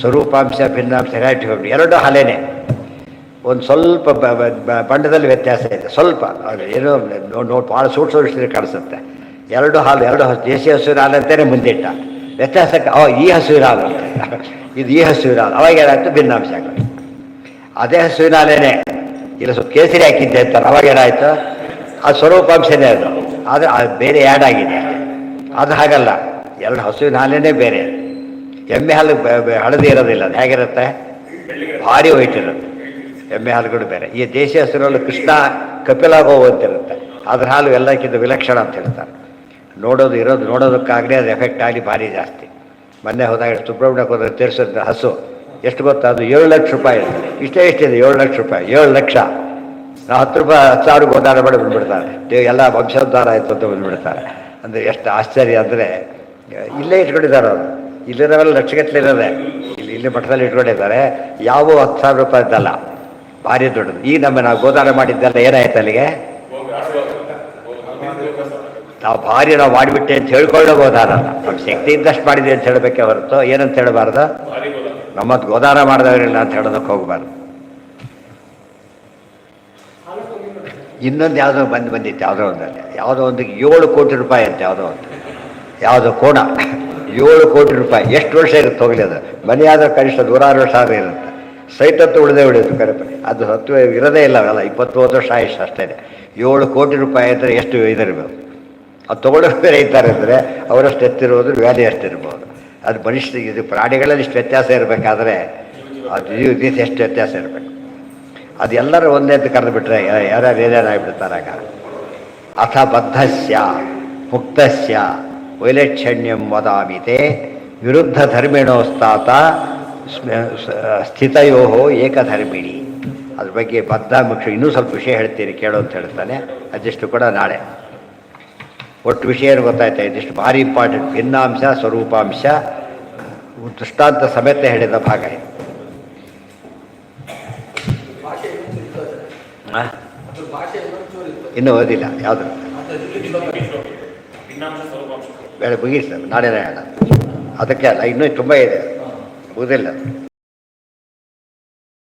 ಸ್ವರೂಪಾಂಶ ಭಿನ್ನಾಂಶ ಹೇಗೆ ಇಟ್ಕೊಂಡ್ಬಿಟ್ಟು ಎರಡು ಹಾಲೇನೆ. ಒಂದು ಸ್ವಲ್ಪ ಬಣ್ಣದಲ್ಲಿ ವ್ಯತ್ಯಾಸ ಇದೆ, ಸ್ವಲ್ಪ ಅದು ಏನೋ ಭಾಳ ಸೂಕ್ಷ್ಮ ಕಾಣಿಸುತ್ತೆ. 2 ಹಾಲು, 2 ದೇಶಿ ಹಸುವಿನ ಹಾಲು ಅಂತಲೇ ಮುಂದಿಟ್ಟ. ವ್ಯತ್ಯಾಸಕ್ಕೆ ಈ ಹಸುವಿನ ಹಾಲು ಅಂತ, ಇದು ಈ ಹಸುವಿನ ಹಾಲು. ಅವಾಗ ಏನಾಯಿತು? ಭಿನ್ನಾಂಶ ಆಗೋದು. ಅದೇ ಹಸುವಿನ ಹಾಲೇನೆ ಇಲ್ಲ ಸ್ವಲ್ಪ ಕೇಸರಿ ಹಾಕಿದ್ದೆ ಅಂತಾರೆ, ಅವಾಗ ಏನಾಯಿತು? ಅದು ಸ್ವರೂಪಾಂಶನೇ ಅದು, ಆದರೆ ಅದು ಬೇರೆ ಆ್ಯಡ್ ಆಗಿದೆ. ಅದು ಹಾಗಲ್ಲ, 2 ಹಸುವಿನ ಹಾಲೇನೇ ಬೇರೆ. ಎಮ್ಮೆ ಹಾಲು ಹಳದಿ ಇರೋದಿಲ್ಲ, ಅದು ಹೇಗಿರುತ್ತೆ? ಭಾರಿ ವೈಟ್ ಇರುತ್ತೆ. ಎಮ್ಮೆ ಹಾಲುಗಳು ಬೇರೆ. ಈ ದೇಶಿ ಹಸುರಲ್ಲಿ ಕೃಷ್ಣ ಕಪಿಲಾಗೋ ಅಂತಿರುತ್ತೆ, ಅದ್ರ ಹಾಲು ಎಲ್ಲಕ್ಕಿಂತ ವಿಲಕ್ಷಣ ಅಂತ ಹೇಳ್ತಾರೆ. ನೋಡೋದಕ್ಕಾಗಲಿ ಅದು ಎಫೆಕ್ಟ್ ಆಗಲಿ ಭಾರಿ ಜಾಸ್ತಿ. ಮೊನ್ನೆ ಹೋದಾಗ ಸುಬ್ರಹ್ಮಣ್ಯಕ್ಕೆ ಹೋದ್ರೆ ತೇರಿಸಿದ ಹಸು ಎಷ್ಟು ಗೊತ್ತಾ? ಅದು 7 ಲಕ್ಷ ರೂಪಾಯಿ. ಇಷ್ಟೇ ಇಷ್ಟಿದೆ, 7 ಲಕ್ಷ ರೂಪಾಯಿ. 7 ಲಕ್ಷ. ನಾವು 10 ರೂಪಾಯಿ 10,000 ಗೋದಾನ ಮಾಡಿ ಬಂದುಬಿಡ್ತಾರೆ. ಎಲ್ಲ ವಂಶೋದ್ಧಾರ ಆಯಿತು ಅಂತ ಬಂದುಬಿಡ್ತಾರೆ. ಅಂದರೆ ಎಷ್ಟು ಆಶ್ಚರ್ಯ ಅಂದರೆ, ಇಲ್ಲೇ ಇಟ್ಕೊಂಡಿದ್ದಾರೆ ಅವರು. ಇಲ್ಲಿರೋವೆಲ್ಲ ಲಕ್ಷಗಟ್ಟಲಿರೋದೆ ಇಲ್ಲಿ ಮಠದಲ್ಲಿ ಇಟ್ಕೊಂಡಿದ್ದಾರೆ. ಯಾವ 10,000 ರೂಪಾಯಿ ಇದ್ದಲ್ಲ, ಭಾರಿ ದೊಡ್ಡದು. ಈ ನಾವು ಗೋದಾನ ಮಾಡಿದ್ದೆಲ್ಲ ಏನಾಯ್ತು ಅಲ್ಲಿಗೆ? ನಾವು ಮಾಡಿಬಿಟ್ಟೆ ಅಂತ ಹೇಳ್ಕೊಳ್ಳೋ ಗೋದಾನ ಅಲ್ಲ, ನಮ್ಮ ಶಕ್ತಿ ಇದ್ದಷ್ಟು ಮಾಡಿದೆ ಅಂತ ಹೇಳಬೇಕೆ ಹೊರತು ಏನಂತ ಹೇಳಬಾರ್ದು, ನಮ್ಮದು ಗೋದಾನ ಮಾಡಿದವರಿಲ್ಲ ಅಂತ ಹೇಳೋದಕ್ಕೆ ಹೋಗಬಾರ್ದು. ಇನ್ನೊಂದು ಯಾವುದೋ ಬಂದಿತ್ತು, ಯಾವುದೋ ಒಂದು 7 ಕೋಟಿ ರೂಪಾಯಿ ಅಂತ ಯಾವುದೋ ಕೋಣ 7 ಕೋಟಿ ರೂಪಾಯಿ. ಎಷ್ಟು ವರ್ಷ ಇರುತ್ತೆ ಹೋಗಲಿ ಅದು. ಮನೆ ಆದರೂ ಕನಿಷ್ಠ 106 ವರ್ಷ ಆದರೂ ಇರುತ್ತೆ. ಸೈಟ್ ಹತ್ತು ಉಳಿದೇ ಉಳಿಯುತ್ತೆ ಕರೆಕ್ಟ್. ಅದು ಹತ್ತು ಇರೋದೇ ಇಲ್ಲ ಅಲ್ಲ, 20 ವರ್ಷ ಆಯುಷ್ ಅಷ್ಟೇ. 7 ಕೋಟಿ ರೂಪಾಯಿ ಅಂದರೆ ಎಷ್ಟು ಇದಿರ್ಬೋದು. ಅದು ತೊಗೊಳ್ಳೋರು ಬೇರೆ ಇದ್ದಾರೆ ಅಂದರೆ ಅವರಷ್ಟು ಎತ್ತಿರ್ಬೋದು, ವ್ಯಾಲಿ ಅಷ್ಟಿರ್ಬೋದು. ಅದು ಮನುಷ್ಯರಿಗೆ ಇದು ಪ್ರಾಣಿಗಳಲ್ಲಿ ಇಷ್ಟು ವ್ಯತ್ಯಾಸ ಇರಬೇಕಾದ್ರೆ ಅದು ಇದು ಎಷ್ಟು ವ್ಯತ್ಯಾಸ ಇರಬೇಕು. ಅದು ಎಲ್ಲರೂ ಒಂದೇ ಅಂತ ಕರೆದು ಬಿಟ್ರೆ ಯಾರ್ಯಾರು ಏನೇನಾಗಿಬಿಡ್ತಾರಾಗ. ಅಥ ಬದ್ಧಸ್ಯ ಮುಕ್ತಸ್ಯ ವೈಲಕ್ಷಣ್ಯಂ ವದಾಮಿತೆ ವಿರುದ್ಧ ಧರ್ಮಿಣೋಸ್ತಾತ ಸ್ಥಿತಯೋ ಏಕಧರ್ಮಿಣಿ. ಅದ್ರ ಬಗ್ಗೆ ಬದ್ಧ ಮುಖ್ಯ ಇನ್ನೂ ಸ್ವಲ್ಪ ವಿಷಯ ಹೇಳ್ತೀನಿ ಕೇಳು ಅಂತ ಹೇಳ್ತಾನೆ. ಅದಿಷ್ಟು ಕೂಡ ನಾಳೆ. ಒಟ್ಟು ವಿಷಯ ಏನು ಗೊತ್ತಾಯ್ತಾ, ಇದಿಷ್ಟು ಭಾರಿ ಇಂಪಾರ್ಟೆಂಟ್. ಭಿನ್ನಾಂಶ ಸ್ವರೂಪಾಂಶ ದೃಷ್ಟಾಂತ ಸಮೇತ ಹೇಳಿದ ಭಾಗ ಇದು. ಇನ್ನೂ ಓದಿಲ್ಲ ಯಾವುದು ಬೇಡ ಮುಗಿಸ್ ನಾಳೆ ಹೇಳ. ಅದಕ್ಕೆ ಅಲ್ಲ, ಇನ್ನೂ ತುಂಬ ಇದೆ, ಓದಿಲ್ಲ.